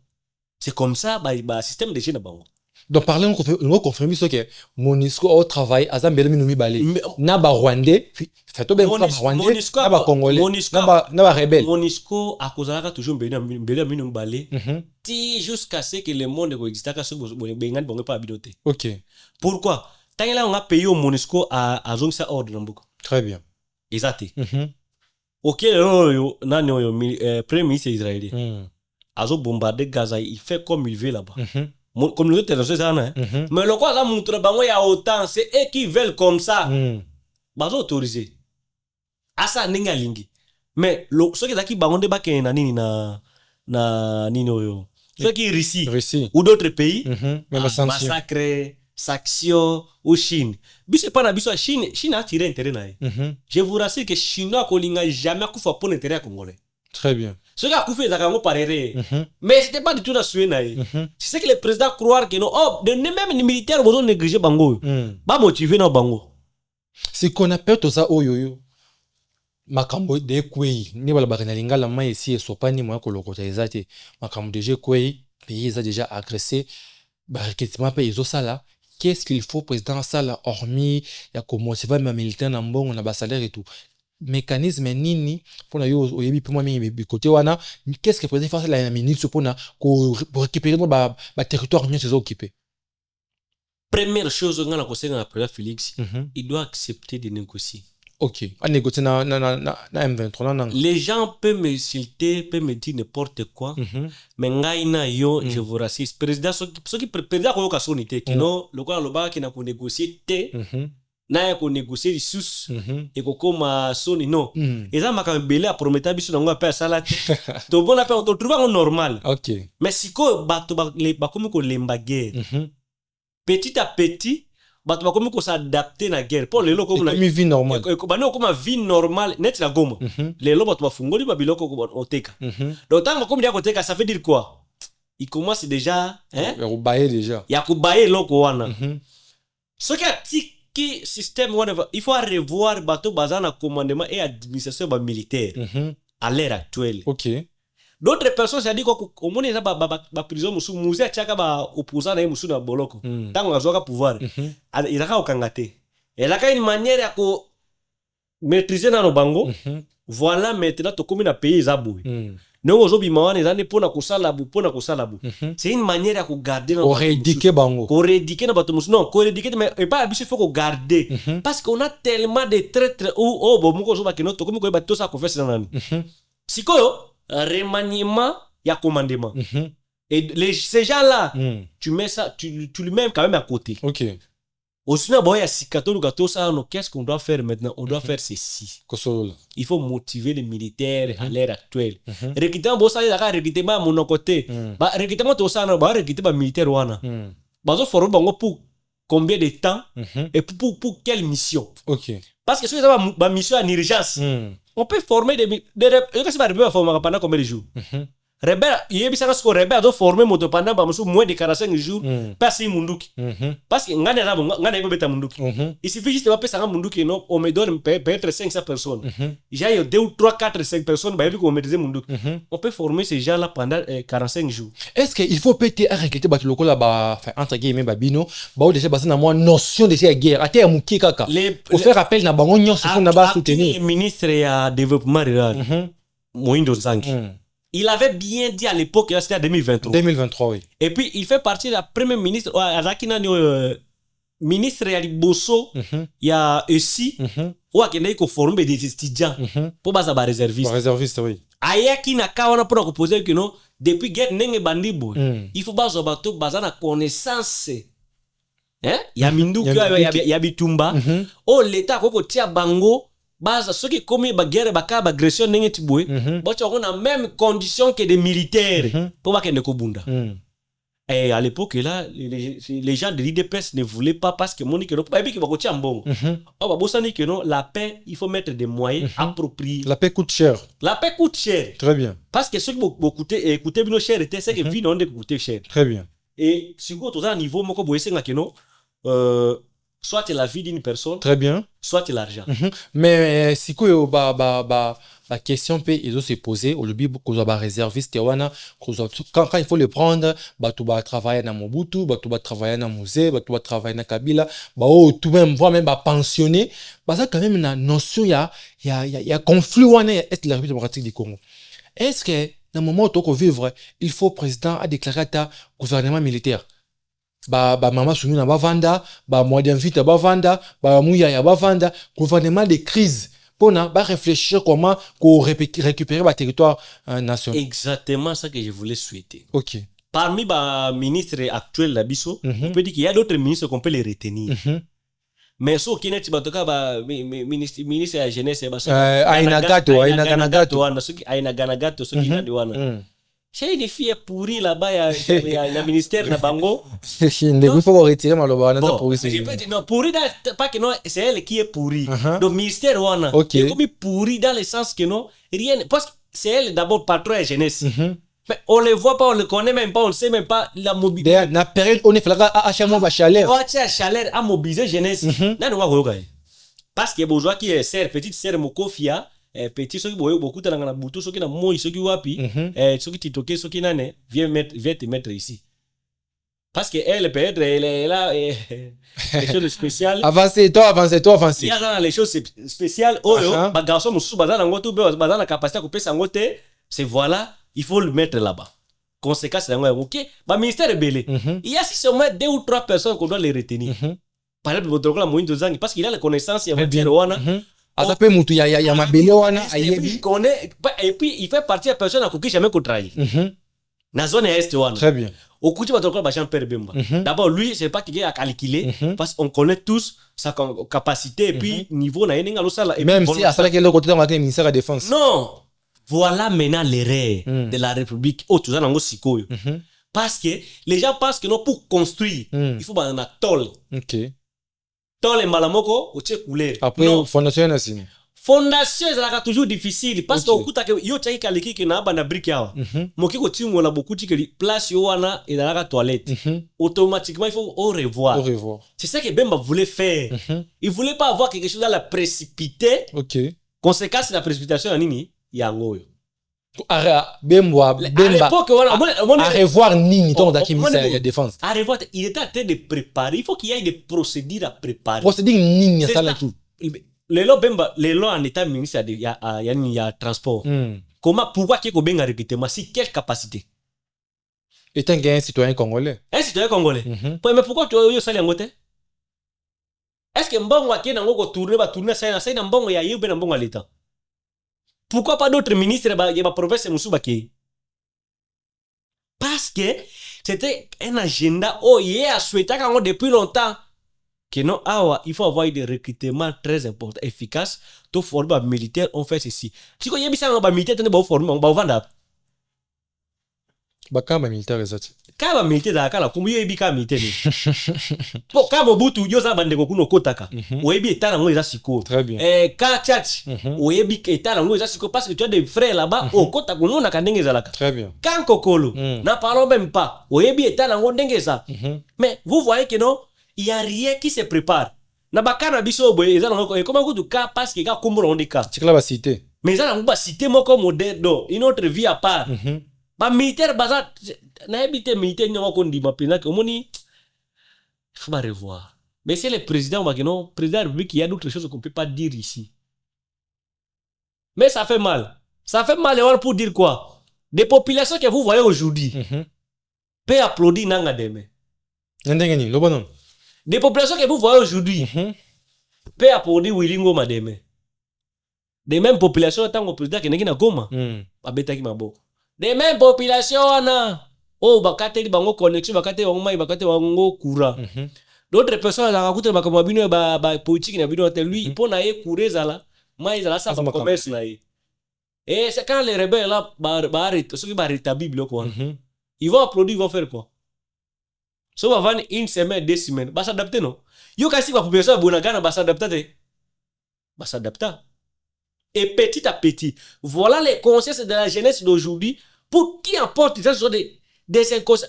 C'est comme ça ba système de jeu na bango. Donc parler on confirme ce que MONUSCO au travail azambele minumi balé na ba rwandais fait to ben pas rwandais na ba congolais na ba rebelle MONUSCO a kozalaka toujours mbele minumi balé ti jusqu'à ce que le monde existe ka so bengan bongo pas bidoté. OK. Pourquoi tant là on a payé au MONUSCO à zone ça ordre nambuko. Très bien. Exact. OK yo nani yo premier ministre israélien azo bombarder Gaza, il fait comme il veut là-bas. Comme nous étions dans ça, mais le quoi ça montre bango ya autant c'est eux qui veulent comme ça bazo autorisé asa ninga lingi mais ce qui zaki bango de ba ke na nini na nini oyo ce qui Russie ou d'autres pays massacre sanction ou Chine biso pas na biso Chine a tiré intérêt na je vous rassure que Chinois kolinga jamais kufa pour l'intérêt congolais. Très bien. Ce qui a coupé les agango paréré. Mais c'était pas du tout la suite. C'est que les présidents croient que non, même les militaires vont négliger bango. Pas motiver dans bango. Ce qu'on appelle tout ça oyoyo. Makambo de kwei ni bala bakana lingala mai ici sopani moi kolokota ezate. Makambo de kwei pays a déjà agressé. Barketima pe izo sala. Qu'est-ce qu'il faut président sala hormis ya ko motiver ma militaire na mbongo na ba salaire et tout. Mécanisme nini pour na yo oyebi pour moi mi côté wana qu'est-ce que président faire la minute pour na pour récupérer ba territoire mieux c'est occupé. Première chose on a conseillé à président Félix il doit accepter de négocier. OK à négocier na M23 na les gens peuvent m'insulter peuvent me dire n'importe quoi mais ngai na yo je vous rassure président ce qui président ko ka sonité kino le quoi le ba qui na ko négocier té na ko négocier sous et ko koma soni non et ça m'a quand belé à promettre biso ngo appel salate to bon appel on trouve en normal. OK mais si ko bato ba comme ko lemba guerre petit à petit bato ba comme ko s'adapter na guerre pour les locaux na vie normale ko bano comme vie normale net la Goma les locaux bato ba fungoli ba biloko ko oteka donc tant comme dia ko teka ça veut dire quoi il commence déjà hein ya ko bailler déjà ya ko bailler loko wana ce qui système il faut revoir bateau bazana commandement et administration militaire à l'ère actuelle. OK. D'autres personnes ça dit qu'au moins ça ba prison musu musée chaka ba opposant na musu na boloko tango azoka pouvoir il a okangate et là une manière à ko maîtriser na no bango voilà maintenant to comme na pays zaboui non ozobi mawana zane pona kusala bu c'est une manière à ko garder na rééduquer bango ko rééduquer na bato musu non ko rééduquer mais pas il faut ko garder parce qu'on a tellement de traîtres ou bon moko zo ba kino to comme ko bato ça ko faire ça nani sikoyo remaniement ya commandement et ces gens là tu mets ça tu lui mets quand même à côté. OK. Aussi na boya sikato gato ça non qu'est-ce qu'on doit faire maintenant on doit faire ceci. Il faut motiver les militaires à l'ère actuelle. Recrutement bo ça ya recrutement mon côté. Ba recrutement to ça na ba recrutement militaire wana. Ba zo former bango pour combien de temps et pour quelle mission. OK. Parce que si ça ba mission en urgence on peut former des qu'est-ce qui va arriver à former pendant combien de jours rebelle yebisaka siko rebelle ado former moto pendant ba musu moins de 45 jours pasi munduki parce que ngane rabo ngane ko beta munduki il suffit juste de passer un munduki non on me donne peut-être 500 personnes j'ai 2 ou 3 4 5 personnes ba ko maîtriser munduki on peut former ces gens là pendant 45 jours. Est-ce qu'il faut péter à recruter ba loko là ba entre guillemets ba bino ba déjà basa na moi notion de cette guerre ate muki kaka au faire appel na bango nyonso fo na ba soutenir ministre ya développement rural Moindo Nzangi. Il avait bien dit à l'époque, c'était en 2023. 2023, oui. Et puis, il fait partie de la première ministre, ministre ya Liboso, il y a aussi, ou à Kenya, il former des étudiants pour baser ba réserviste. Réserviste, oui. Ayaki na kawana pour proposer que non, depuis guerre nenge bandibo, il faut baser bateau, baser na connaissance. Hein? Il y a Minduki, il y a Bitumba. Oh, l'État, koko tia bango, baza ceux qui commettent la guerre baka agression nenge tiboué bocha on a même condition que des militaires pour pas que ne kobunda et à l'époque là les gens de l'IDPS ne voulaient pas parce que moni que non pas bien que bako tia mbongo oh ba bossa ni que non la paix il faut mettre des moyens appropriés. La paix coûte cher. La paix coûte cher. Très bien. Parce que ceux qui écouter bino cher était c'est que vie non de coûter cher. Très bien. Et si vous êtes à un niveau moko boye senga que non soit la vie d'une personne. Très bien. Soit l'argent. Mais si la question peut se poser au lobby beaucoup de réservistes quand il faut le prendre tu vas travailler dans Mobutu tu vas travailler dans Musée tu vas travailler dans Kabila tout même voire même pensionné ça quand même une notion il y a conflit est la République démocratique du Congo. Est-ce que dans le moment où tu vivre il faut président a déclaré ta gouvernement militaire mama sunu na bavanda modern vita bavanda muya ya bavanda gouvernement de crise pour réfléchir comment récupérer le territoire national. Exactement ça que je voulais souhaiter. OK. Parmi les ministres actuels la biso, on peut dire qu'il y a d'autres ministres qu'on peut les retenir. Mais ce qui est ministre de la jeunesse Ainagato ce qui est de j'ai une fille pourrie là-bas, il y a le ministère de Bango. Il faut retirer ma loba. Non, pourri, pas que non, c'est elle qui est pourrie. Donc, ministère, okay. est comme pourri dans le sens que non, rien, parce que c'est elle d'abord patron et jeunesse. Mais on ne le voit pas, on ne le connaît même pas, on ne sait même pas la mobilité. Dans la période, on est à chaleur. On a chaleur à mobiliser jeunesse. Parce que les bourgeois qui est sœur, petite sœur Mokofia, petit ceux qui boivent beaucoup dans la bouteille, ceux qui n'ont moins, ceux qui wapi, ceux qui t'itoquent, ceux qui n'ont pas, viens te mettre ici. Parce que elle peut-être elle est là les choses spéciales. Avancez. Il y a dans les choses spéciales. Oh bah garçon monsieur bazana ngoto bazana capacité à couper sa ngote, c'est voilà, il faut le mettre là-bas. Conséquence c'est OK, bah ministère est belé. Il y a si seulement 2 ou 3 personnes qu'on doit les retenir. Par exemple, votre là Moïndo Zangi parce qu'il a la connaissance, il y a bien wana. Azape mutu ya mabele wana ayebi connaît et puis il fait partie de personne à qui jamais contrarié. Na zone est wana. Très bien. Au coup, tu vas te dire Jean Pierre Bemba. D'abord, lui, c'est pas quelqu'un à calculer parce qu'on connaît tous sa capacité et puis niveau na yeninga losala. Même si à ça que le côté dans le ministère de la Défense. Non. Voilà maintenant l'erreur de la République. Oh, tu as un sikoyo. Parce que les gens pensent que non pour construire, il faut un tôle. OK. Tôle malamoko au tche couleur. Après fondation na sini. Fondation c'est toujours difficile parce que okuta que yo tchaki kaliki que na bana brique yawa moki ko timu na beaucoup que place yo wana et dans la toilette automatiquement il faut au revoir c'est ça que Bemba voulait faire il voulait pas avoir quelque chose dans la précipité. OK. Conséquence de la précipitation à nini yango yo Bemba à revoir nini ton daki ministère de la Défense à revoir il était en train de préparer il faut qu'il y ait des procédures à préparer procédure nini ça là tout. Les lois en état ministre il y a transport. Comment pourquoi qu'il y a un recrutement si quelle capacité? Étant un citoyen congolais. Un citoyen congolais. Mais pourquoi tu as eu ça en côté? Est-ce que mbongo qui na ngoko tourner ça na mbongo ya yube na mbongo l'état? Pourquoi pas d'autres ministres ya province musuba ki? Parce que c'était un agenda a souhaité depuis longtemps. Que non, il faut avoir des recrutements très importants, efficaces. Tout former militaire, on fait ceci. Si vous avez un militaire, on va former, on va vendre. Bakamba militaire exact. Kaba militaire da kala kumbu yebi ka militaire. Bon ka Mobutu yo za bandeko kuno kotaka. Oyebi etala ngo eza siko. Très bien. Ka Tchatch oyebi etala ngo eza siko parce que tu as des frères là-bas au kotaka ngo na kandenge zalaka. Très bien. Kan kokolo na parlons même pas. Oyebi etala ngo ndenge za. Mais vous voyez que non, il y a rien qui se prépare. Na bakana biso boye eza ngo comment ko du cas parce que ga kombo on dika. C'est que la cité. Mais eza ngo ba cité moko moderne do une autre vie à part. Ba militaire baza na habité militaire nyama ko ndima pena que omoni faut pas revoir. Mais c'est le président va que non, président de la République, il y a d'autres choses qu'on peut pas dire ici. Mais ça fait mal. Ça fait mal pour dire quoi? Des populations que vous voyez aujourd'hui peut applaudir nanga demain. Ndengeni lo bonon. Des populations que vous voyez aujourd'hui peut applaudir Wilingo mademe. Des mêmes populations tant que président qui na Goma abeta ki maboko. Des mêmes populations na oh bakate bango connexion bakate bango mai bakate bango courant. D'autres personnes dans raconter bakama bino ba politique na bino lui pour na ye courir zala mai zala ça commerce na ye. Et c'est quand les rebelles là arrêtent ceux qui va rétablir bloc quoi. Ils vont applaudir, ils vont faire quoi? So va vendre une semaine, 2 semaines, bah s'adapter non. Yo kasi va population bonagana bah s'adapter. Bah s'adapter. Et petit à petit, voilà les consciences de la jeunesse d'aujourd'hui pour qui emporte ça sur des inconscients.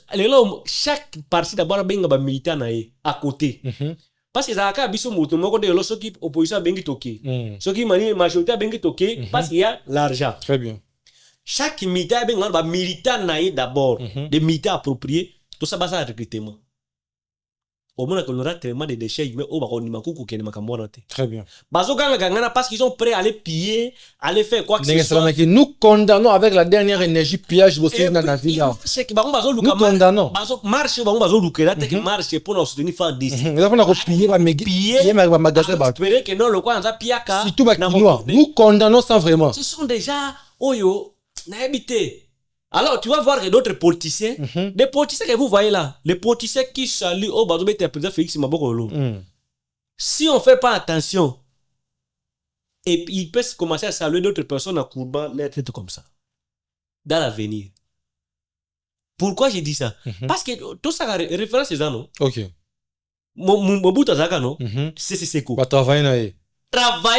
Chaque parti d'abord benga ba militant na à côté. Parce que ça a biso moto moko de lo soki opposition bengi toké. Soki mani majorité bengi toké parce qu'il y a l'argent. Très bien. Chaque militant benga ba militant na d'abord, des militants appropriés. Tout ça basa recrutement. Au moins qu'on aura tellement de déchets mais au bako ni makuku kene makambo. Très bien. Bazo ganga parce qu'ils sont prêts à aller piller, à aller faire quoi que ce soit. Nous condamnons avec la dernière énergie pillage bossé dans la ville. C'est que bazo nous condamnons. Bazo marche bazo lukela te marche pour nous soutenir faire des. Nous avons la piller ba piller ma magasin ba. Espérer que non le quoi ça piaka. Surtout ba Kinois. Nous condamnons sans vraiment. Ce sont déjà oyo na habité. Alors, tu vas voir que d'autres politiciens, des politiciens que vous voyez là, les politiciens qui saluent au bas de le président Félix Mabokolo. Si on ne fait pas attention, et puis ils peuvent commencer à saluer d'autres personnes en courbant les têtes comme ça, dans l'avenir. Pourquoi j'ai dit ça? Parce que tout ça a référence à ça, non? Ok. Mobutu Zaka, non? C'est quoi? Travailler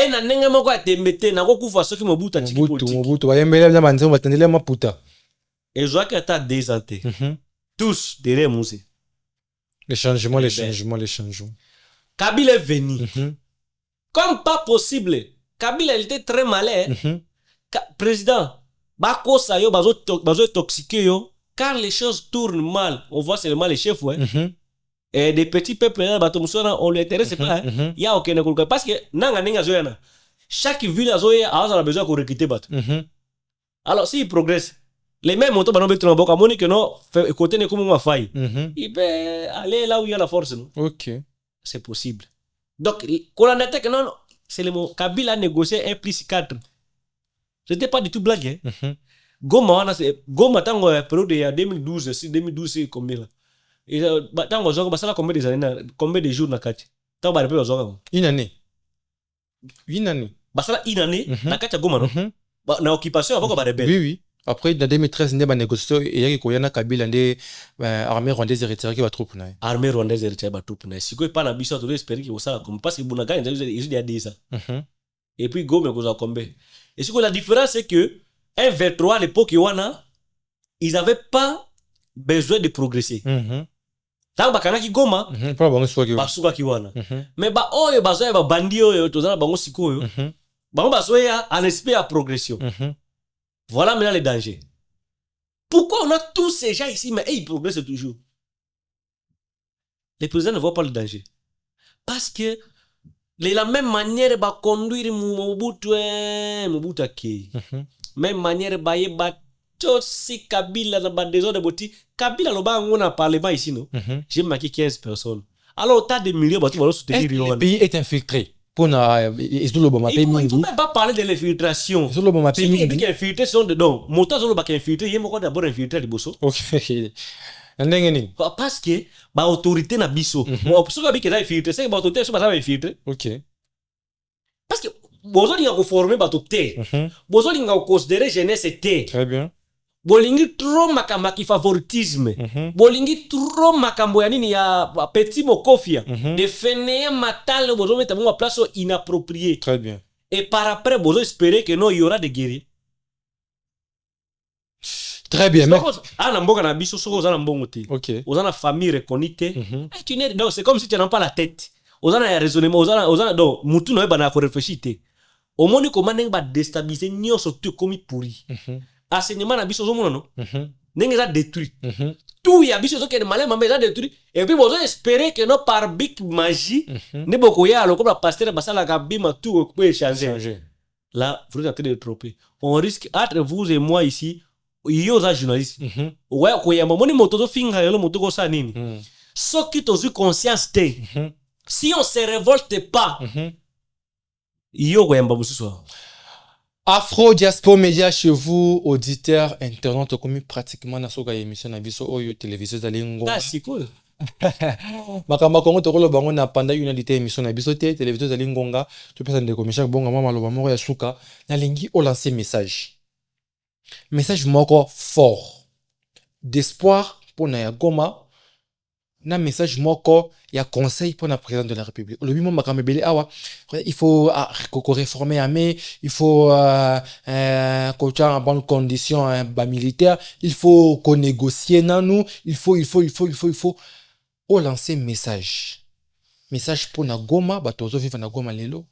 na nenga moko atembete na ko kufa soki Mobutu atiki politique. Mobutu ba yembele na manzo batendele maputa. Et je vois qu'il y a des antés. Tous derrière Moussé. Les changements. Kabila est venu. Comme pas possible. Kabila il était très malin. Président, bako sa yo bazo toxiqué yo. Car les choses tournent mal. On voit seulement les chefs. Et des petits peuples là, on lui intéresse pas. Il y a aucun école. Parce que chaque ville a besoin de recruter. Alors s'il progresse, les mêmes motos banobé trombo comme on que non côté ne comme ma faille il peut aller là où il y a la force non. Ok, c'est possible. Donc quand on attaque non c'est le mot Kabila a négocié 1 + 4. C'était pas du tout blague Goma tango période de 2012 c'est combien là et tango zongo basala combien des années combien de jours na kati tango ba repère zongo une année basala une année na kati Goma non na occupation avant ba rebelle. Oui après dans 2013 il y a négociation et il y a Kabila des armée rwandaise retirée qui va trop na armée rwandaise retirée va trop na si quoi pas na biso to espérer que ça comme parce que Bunaga il y a des ça et puis Goma ko za combien et ce que la différence c'est que M23 à l'époque ils avaient pas besoin de progresser tant bakana ki Goma pas bon soit que basuka ki wana mais ba oyo bazoya ba bandi oyo tozana bango sikoyo bango bazoya en esprit à progression. Voilà maintenant les dangers. Pourquoi on a tous ces gens ici mais ils progressent toujours? Les présidents ne voient pas le danger parce que de la même manière ba conduire Mobutu akei même manière ba yeba si Kabila na ba désordre boti Kabila lo ba ngona parlement ici non j'ai marqué 15 personnes alors t'as des millions batu vont soutenir le pays est infiltré pour na il faut même pas parler de l'infiltration et puis infiltré sont dedans montant zo lo ba infiltré yemo ko d'abord infiltré les bosso ok parce que ba autorité na biso bon so ba que ça infiltré c'est ba autorité so ba ça infiltré ok parce que bozo linga ko former ba to té bozo linga ko considérer jeunesse té très bien bolingi trop makambo ya favoritisme bolingi trop makambo ya nini ya petit mokofia de fainéant matal bozo mettre bongo place inappropriée. Très bien. Et par après bozo espérer que non il y aura des guerriers. Très bien. Mais ana mboka na biso soko ozana mbongo te. OK. Ozana famille reconnue te. Tu n'es donc c'est comme si tu n'as pas la tête. Ozana ya raisonnement ozana donc mutu no ba na ko réfléchir te. Omoni comment ndenge ba déstabiliser nyonso tout comme pourri. Enseignement na biso zomona no ndenge za détruit tout ya biso zoke de malin mambe za détruit et puis bozo espérer que no par big magie ne boko ya lo comme la pasteur basala ka bima tout peut changer. Là vous êtes en train de tromper. On risque entre vous et moi ici yo za journaliste ouais ko ya momoni moto zo finga yo moto ko sa nini so qui tozu conscience te si on se révolte pas yo ko yamba mususu. Afro Diaspora Média chez vous, auditeurs, internautes, comme pratiquement dans cette émission na biso oyo télévision za lingo. Ah, c'est cool. Makamba kongo tokolo bango na panda unalité émission na biso te télévision za lingonga, to pesa ndeko Michel bonga mama loba moko ya suka, na lingi o lancer message. Message moko fort d'espoir pour na ya Goma. Na message moko ya conseil pour la président de la République. Le bimo makamebele awa il faut réformer l'armée, il faut coacher en bonne condition bas militaire, il faut qu'on négocie nanou, il faut o lancer message pour na Goma batozo vivre na Goma lelo,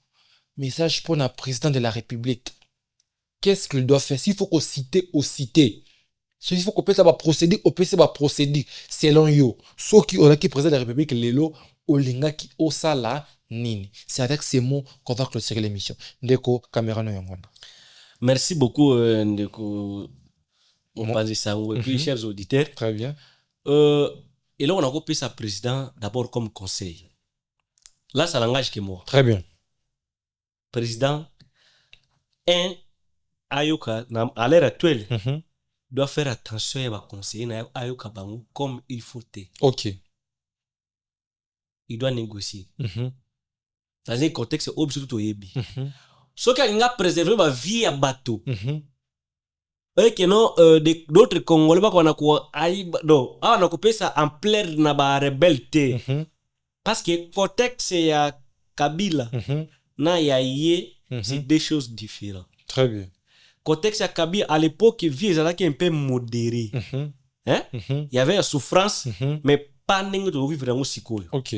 message pour la président de la République. Qu'est-ce qu'il doit faire? S'il faut qu'on citer au citer. Il faut qu'on puisse procéder, on peut procéder selon yo. Ce qui on a qui président de la République lelo olinga ki osala nini. C'est avec ces mots qu'on va clôturer l'émission. Ndeko caméra no yangwana. Merci beaucoup Ndeko Opanzi Sango et puis chers auditeurs. Très bien. Et là on a coupé sa président d'abord comme conseil. Là ça l'engage que moi. Très bien. Président Ayoka à l'heure actuelle. Doit faire attention à ma conseiller Ayoka Bango comme il faut. OK. Il doit négocier. Dans un contexte obligé tout au yebi. Ce qui a préservé ma vie à bateau. Et que non d'autres Congolais qu'on a quoi non on a coupé ça en plein na ba rebelle. Parce que contexte ya Kabila na ya yé c'est deux choses différentes. Très bien. Contexte à Kabila à l'époque vie est un peu modéré. Hein? Il y avait une souffrance mais pas n'importe de vivre dans sikoyo. OK.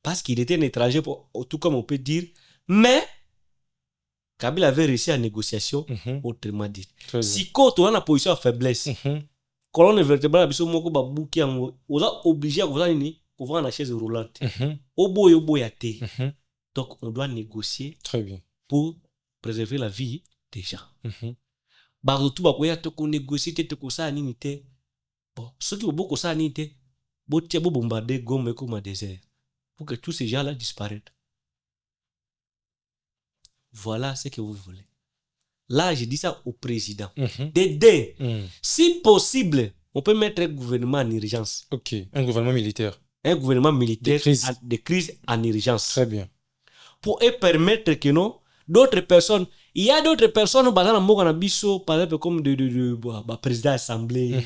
Parce qu'il était un étranger tout comme on peut dire mais Kabila avait réussi à négociation autrement dit. Siko tu as une position de faiblesse. Colonne vertébrale biso moko ba buki yango oza obligé à voir nini pouvoir na chaise roulante. Obo ya te. Donc on doit négocier. Très bien. Pour préserver la vie déjà. Barutu bakoya to ko négocier te ko sa nini te. Bon, ceux qui beaucoup ça nini te, bo tie bo bombarder Goma comme un désert pour que tous ces gens-là disparaissent. Voilà ce que vous voulez. Là, je dis ça au président. D'aider. Si possible, on peut mettre un gouvernement en urgence. OK, un gouvernement militaire. Un gouvernement militaire de crise en urgence. Très bien. Pour permettre que non d'autres personnes, il y a d'autres personnes par exemple comme de président d'assemblée,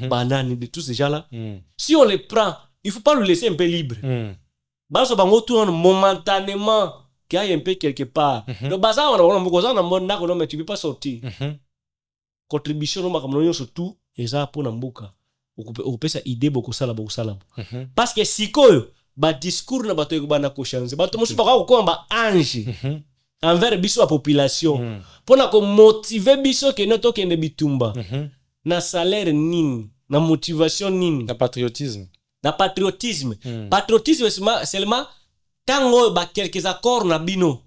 banane, de tous ces gens-là. Si on les prend, il ne faut pas le laisser un peu libre. Parce qu'on tourne momentanément, qu'il y a un peu quelque part. Le bazar, mais tu ne peux pas sortir. Contribution, surtout, et ça pour Nambuka. On peut ça idée beaucoup ça là. Parce que si quoi, discours na bato na ko changer. Bato musu ba ko ba ange. Envers biso la population pour na ko motiver biso que noto kende bitumba na salaire nini na motivation nini na patriotisme patriotisme seulement tango ba quelques accords na bino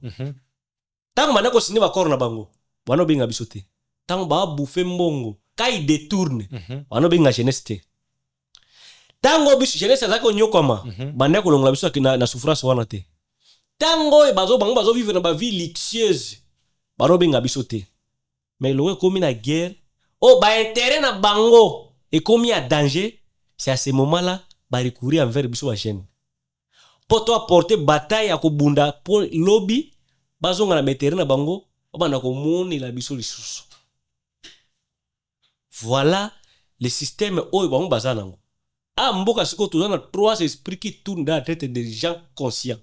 tango manako signer ba accord na bango bano benga biso te tango ba bouffer mbongo kai détourne bano benga jeunesse te tango biso jeunesse zako nyokoma bandeko longola biso na souffrance wana te tango e bazo vivre dans ba vie luxueuse baro benga biso te mais le komi na guerre ba intérêt na bango et komi à danger c'est à ce moment-là ba recourir envers biso ba jeune pour toi porter bataille à ko bunda pour lobby bazonga na intérêt na bango bana ko moni la biso lisusu Voilà le système oyo bango baza nango. Ah, mboka siko tu dans 3 esprits qui tournent dans la tête des gens conscients.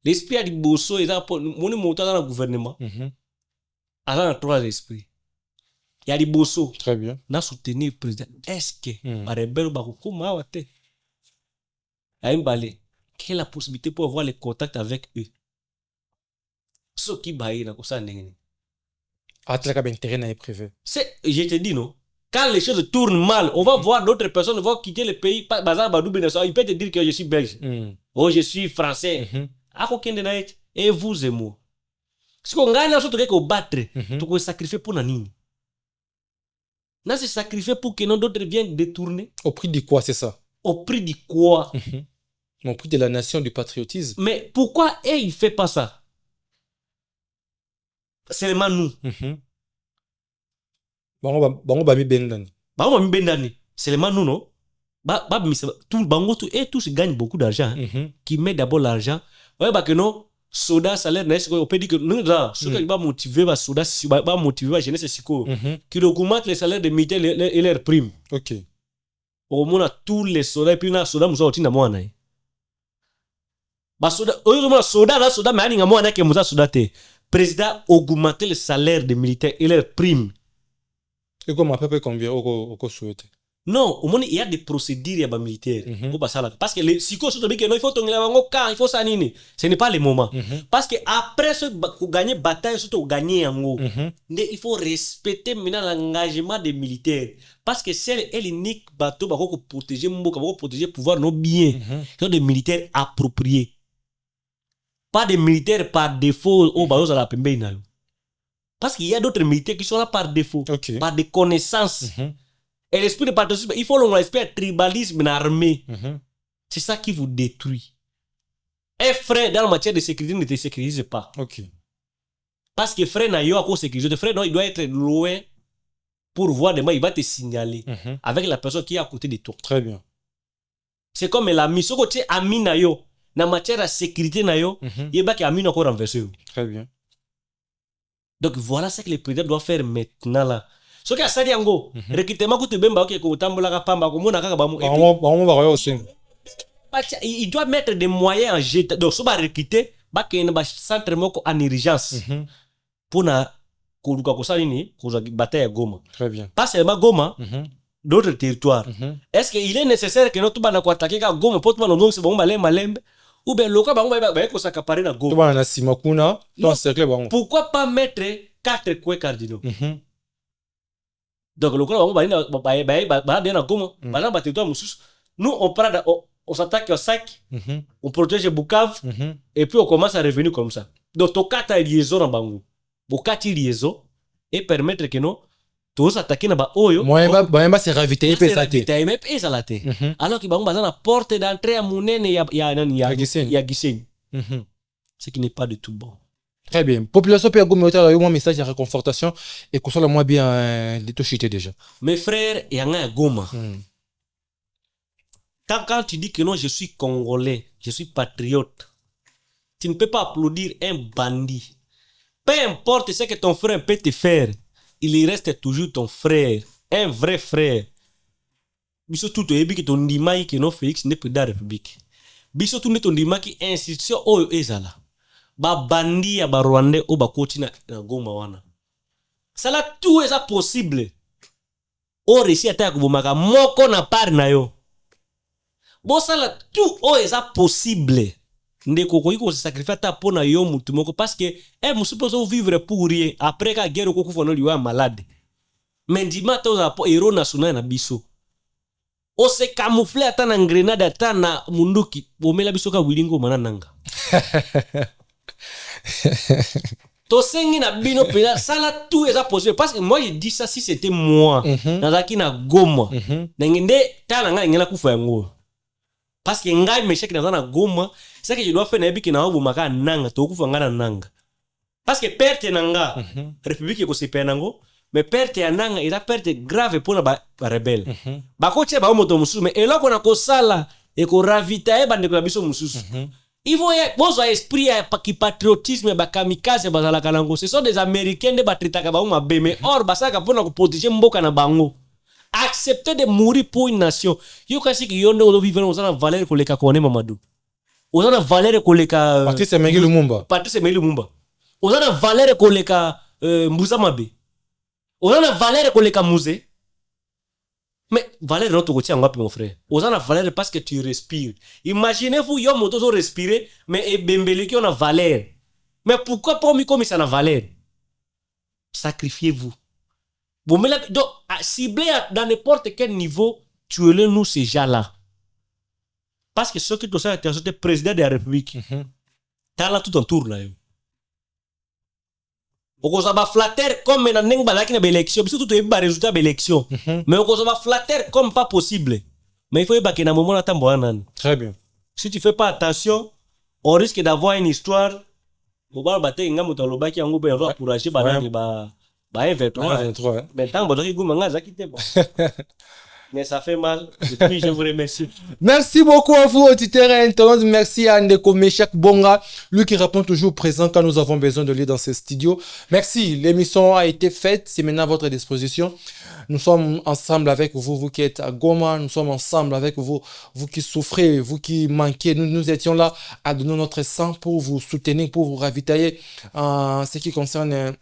L'esprit a dit bosso et ça moni monta dans le gouvernement. A dans 3 esprits. Il y a des bosso. Très bien. Na soutenir le président. Est-ce que par rebelle bako kuma wate. A imbalé. Quelle est la possibilité pour avoir les contacts avec eux? Ce qui baille na kosa ndengene. Atlaka intérêt na privé. C'est je te dis non. Quand les choses tournent mal, on va voir d'autres personnes vont quitter le pays. Il peut te dire que je suis belge. Oh, je suis français. Et vous et moi. Si on gagne, on va battre. Tu vas sacrifier pour nani. On se sacrifier pour que d'autres viennent détourner. Au prix de quoi, c'est ça? Au prix de quoi? Au prix de la nation, du patriotisme. Mais pourquoi il ne fait pas ça? C'est seulement nous. Bango bami bendani. C'est seulement nous, non? Tout bango et tous gagnent beaucoup d'argent. Qui met d'abord l'argent. Ouais, bah que non, soda salaire on peut dire que nous là, ce qui va motiver va soda, va motiver va jeunesse siko. Qui augmente les salaires des militaires et leurs primes. OK. Au moins tous les sodas et puis na soda musa otina mwana. Ba soda, soda mais ani mwana ke musa soda te. Président augmenter le salaire des militaires et leurs primes. Et comment peut combien au souhaite? Non, au moins il y a des procédures ya ba militaires. Parce que les psychos sont que non il faut tongela bango quand il faut ça nini. Ce n'est pas le moment. Parce que après ce gagner bataille surtout gagner yango. Il faut respecter maintenant l'engagement des militaires parce que c'est l'unique bateau pour protéger mboka, pour protéger pouvoir nos biens. Ce sont des militaires appropriés. Pas des militaires par défaut au bateau à la pembe. Parce qu'il y a d'autres militaires qui sont là par défaut, par des connaissances. Et l'esprit de patriotisme, il faut l'esprit de tribalisme dans l'armée. C'est ça qui vous détruit. Un frère dans la matière de sécurité ne te sécurise pas. Parce que frère n'a pas sécurité. Frère, non, il doit être loin pour voir demain, il va te signaler avec la personne qui est à côté de toi. Très bien. C'est comme la mission que tu es ami na yo. Dans la matière de sécurité na yo, il y a qui ami encore renversé. Très bien. Donc voilà ce que le président doit faire maintenant là. Ce qui a ça dit en gros, recrutement que tu bemba ok ko tambola pamba ko mona kaka bamu. Il doit mettre des moyens en jeu. Donc so ba recruter ba ke na centre moko en urgence. Pour na ko luka ko sali ni ko bataille Goma. Très bien. Pas seulement Goma, d'autres territoires. Est-ce qu'il est nécessaire que notre bana ko attaquer ka Goma pour tout le monde se bon malembe ou bien loka bango ba ko s'accaparer na Goma. Tout bana na simakuna, dans cercle bango. Pourquoi pas mettre 4 coins cardinaux? Donc le coup bah bien à Goma, bah bah territoire musus. Nous on s'attaque au sac, on protège Bukavu et puis on commence à revenir comme ça. Donc to kata liaison na bango. Bokati liaison et permettre que nous tous attaquer na ba oyo. Moi bah se ravitailler pe ça te. Mais pe ça la te. Alors que bango na porte d'entrée à Munene ya Gisenyi. Ce qui n'est pas du tout bon. Très bien. Population peut agommer un message de réconfortation et qu'on soit le moins bien de tout chiter déjà. Mes frères, il y a un Goma. Quand tu dis que non, je suis congolais, je suis patriote, tu ne peux pas applaudir un bandit. Peu importe ce que ton frère peut te faire, il reste toujours ton frère, un vrai frère. Biso tout est que ton dimai que non Félix n'est pas de la République. Biso tout n'est ton dimai qui institution oyo ezala. Ba bandi ya ba Rwandais o ba koti na Goma wana. Sala tout est ça possible. O réussi à taire kubomaka moko na part na yo. Bo sala tout est ça possible. Ndeko ko iko se sacrifier ta pona yo mutu moko parce que musu peut vivre pour rien après ka guerre ko kufa no liwa malade. Mais ndima to za po hero national na biso. O se camoufler ata na grenade ata na munduki bomela biso ka wilingo manananga. Tosengi na bino pena sala tout est possible parce que moi je dis ça si c'était moi nazaki na Goma ngende tala nga ngela kufa yango parce que ngai meshek na Goma c'est que je dois faire na biki na obu maka nanga to kufa ngana nanga parce que perte nanga république ko se penango mais perte ya nanga ira perte grave pour ba rebelle ba ko che ba moto mususu mais eloko na ko sala e ko ravitailler bande ko biso mususu il faut un esprit qui patriotisme ba kamikaze bazala kanango. Ce sont des Américains de batritaka ba uma mais or basaka pona ko protéger mboka na bango. Accepter de mourir pour une nation. Yo kasi ki yonde odo vivre on a valeur ko leka kone Mamadou. On a valeur ko leka Patrice Emery Lumumba. On a valeur ko leka Moussa Mabe. On a valeur ko leka Mouzé. Mais valeur de notre côté, mon frère. On a valeur parce que tu respires. Imaginez-vous, yo moto respirer, mais bembele qui on a valeur. Mais pourquoi pas comme ça na valeur? Sacrifiez-vous. Vous me donc cibler dans n'importe quel niveau, tuez-le nous ces gens-là. Parce que ceux qui sont le président de la République, t'as là tout autour là. On va flatter comme maintenant n'eng balaki na élection, surtout tout est résultat de l'élection. Mais on va flatter comme pas possible. Mais il faut y na moment là tambo anan. Très bien. Si tu fais pas attention, on risque d'avoir une histoire. On va battre nga mutalo baki yango pe va encourager banani ba 23. Mais tant que vous m'avez quitté. Mais ça fait mal. Depuis, je vous remercie. Merci beaucoup à vous, auditeurs et internautes. Merci à Ndeko Meshak Bonga, lui qui répond toujours présent quand nous avons besoin de lui dans ce studio. Merci. L'émission a été faite. C'est maintenant à votre disposition. Nous sommes ensemble avec vous, vous qui êtes à Goma. Nous sommes ensemble avec vous, vous qui souffrez, vous qui manquez. Nous étions là à donner notre sang pour vous soutenir, pour vous ravitailler en ce qui concerne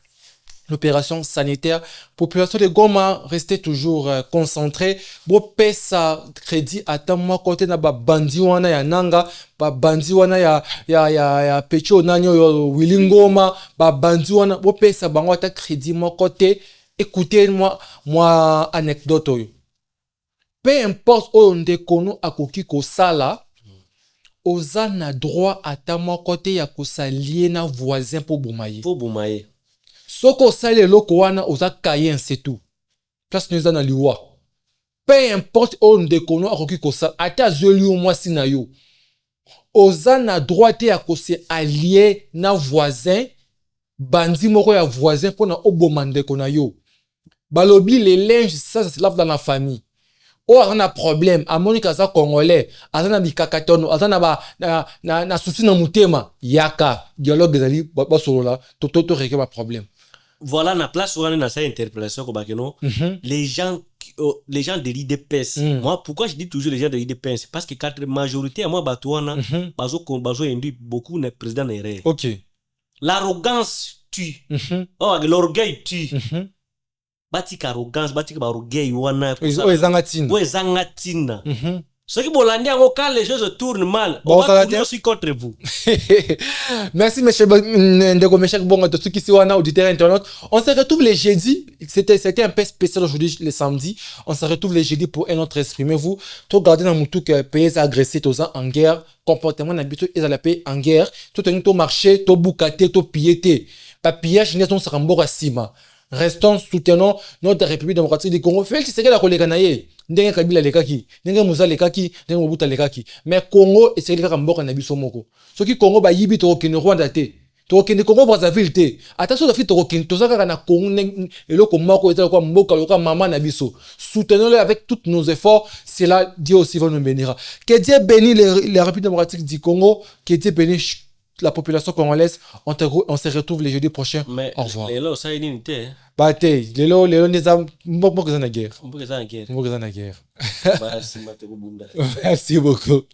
l'opération sanitaire. Population de Goma, restez toujours concentrés. Bo pesa crédit à moi côté na ba bandi wana ya nanga, ba bandi wana ya pecho nanyo yo Wilingoma, ba bandi wana bo pesa bango ta crédit moi côté. Écoutez-moi anecdote yo. Peu importe où on déconne à koki ko sala, oza na droit à moi côté ya ko salier na voisin pour boumaye. Pour boumaye. Soko sale loko wana oza kayen c'est tout. Place nous na liwa. Peu importe où on déconne à koki ko sala, ata zeli au moi sina yo. Oza na droit te ya ko se allier na voisin, bandi moko ya voisin pour na obomande kona yo. Balobi les linges ça se lave dans la famille. Oh on a problème à Monica ça congolais, azana bikakatono, azana ba na souci na mutema yaka dialogue ezali ba solo là to régler ma problème. Voilà la place où on a dans cette interpellation ko bakeno les gens de l'IDPS. Moi pourquoi je dis toujours les gens de l'IDPS parce que la majorité à moi batouana bazo induit beaucoup le président erreur. OK. L'arrogance tue. Oh l'orgueil tue. Batika arrogance, batika orgueil wana. Zangatina. Ce qui bolandi quand les choses tournent mal, on va toujours aussi contre vous. Merci monsieur Ndeko Meshak Bonga de ceux qui sont auditeurs internautes. On se retrouve les jeudis. C'était un peu spécial aujourd'hui les samedis. On se retrouve les jeudis pour un autre exprimez-vous. Tout garder dans mon tout que pays agressé tous en guerre, comportement habituel ils allaient payer en guerre. Tout un tout marché, tout boucaté, tout piété. Pas pillage n'est on se rembourse à Sima. Restons soutenons notre République démocratique du Congo. Félix c'est que la collègue naie. Ndenge Kabila lekaki, ndenge Moussa lekaki, ndenge Mobutu lekaki. Mais Congo et c'est le Mboka na biso moko. Ce qui Congo ba yibi to kene Rwanda te. To kene Congo Brazzaville te. Attention de fit to kene to saka na Congo eloko moko ezala kwa mboka loka mama na biso. Soutenons-le avec tous nos efforts, cela Dieu aussi va nous bénir. Que Dieu bénisse la République démocratique du Congo, que Dieu bénisse la population congolaise. On se retrouve les jeudis prochains. Mais au revoir. Lelo ça une unité. Bate, lelo les am mboko za na guerre. Mboko za na guerre. Mboko za na guerre. Merci Merci beaucoup.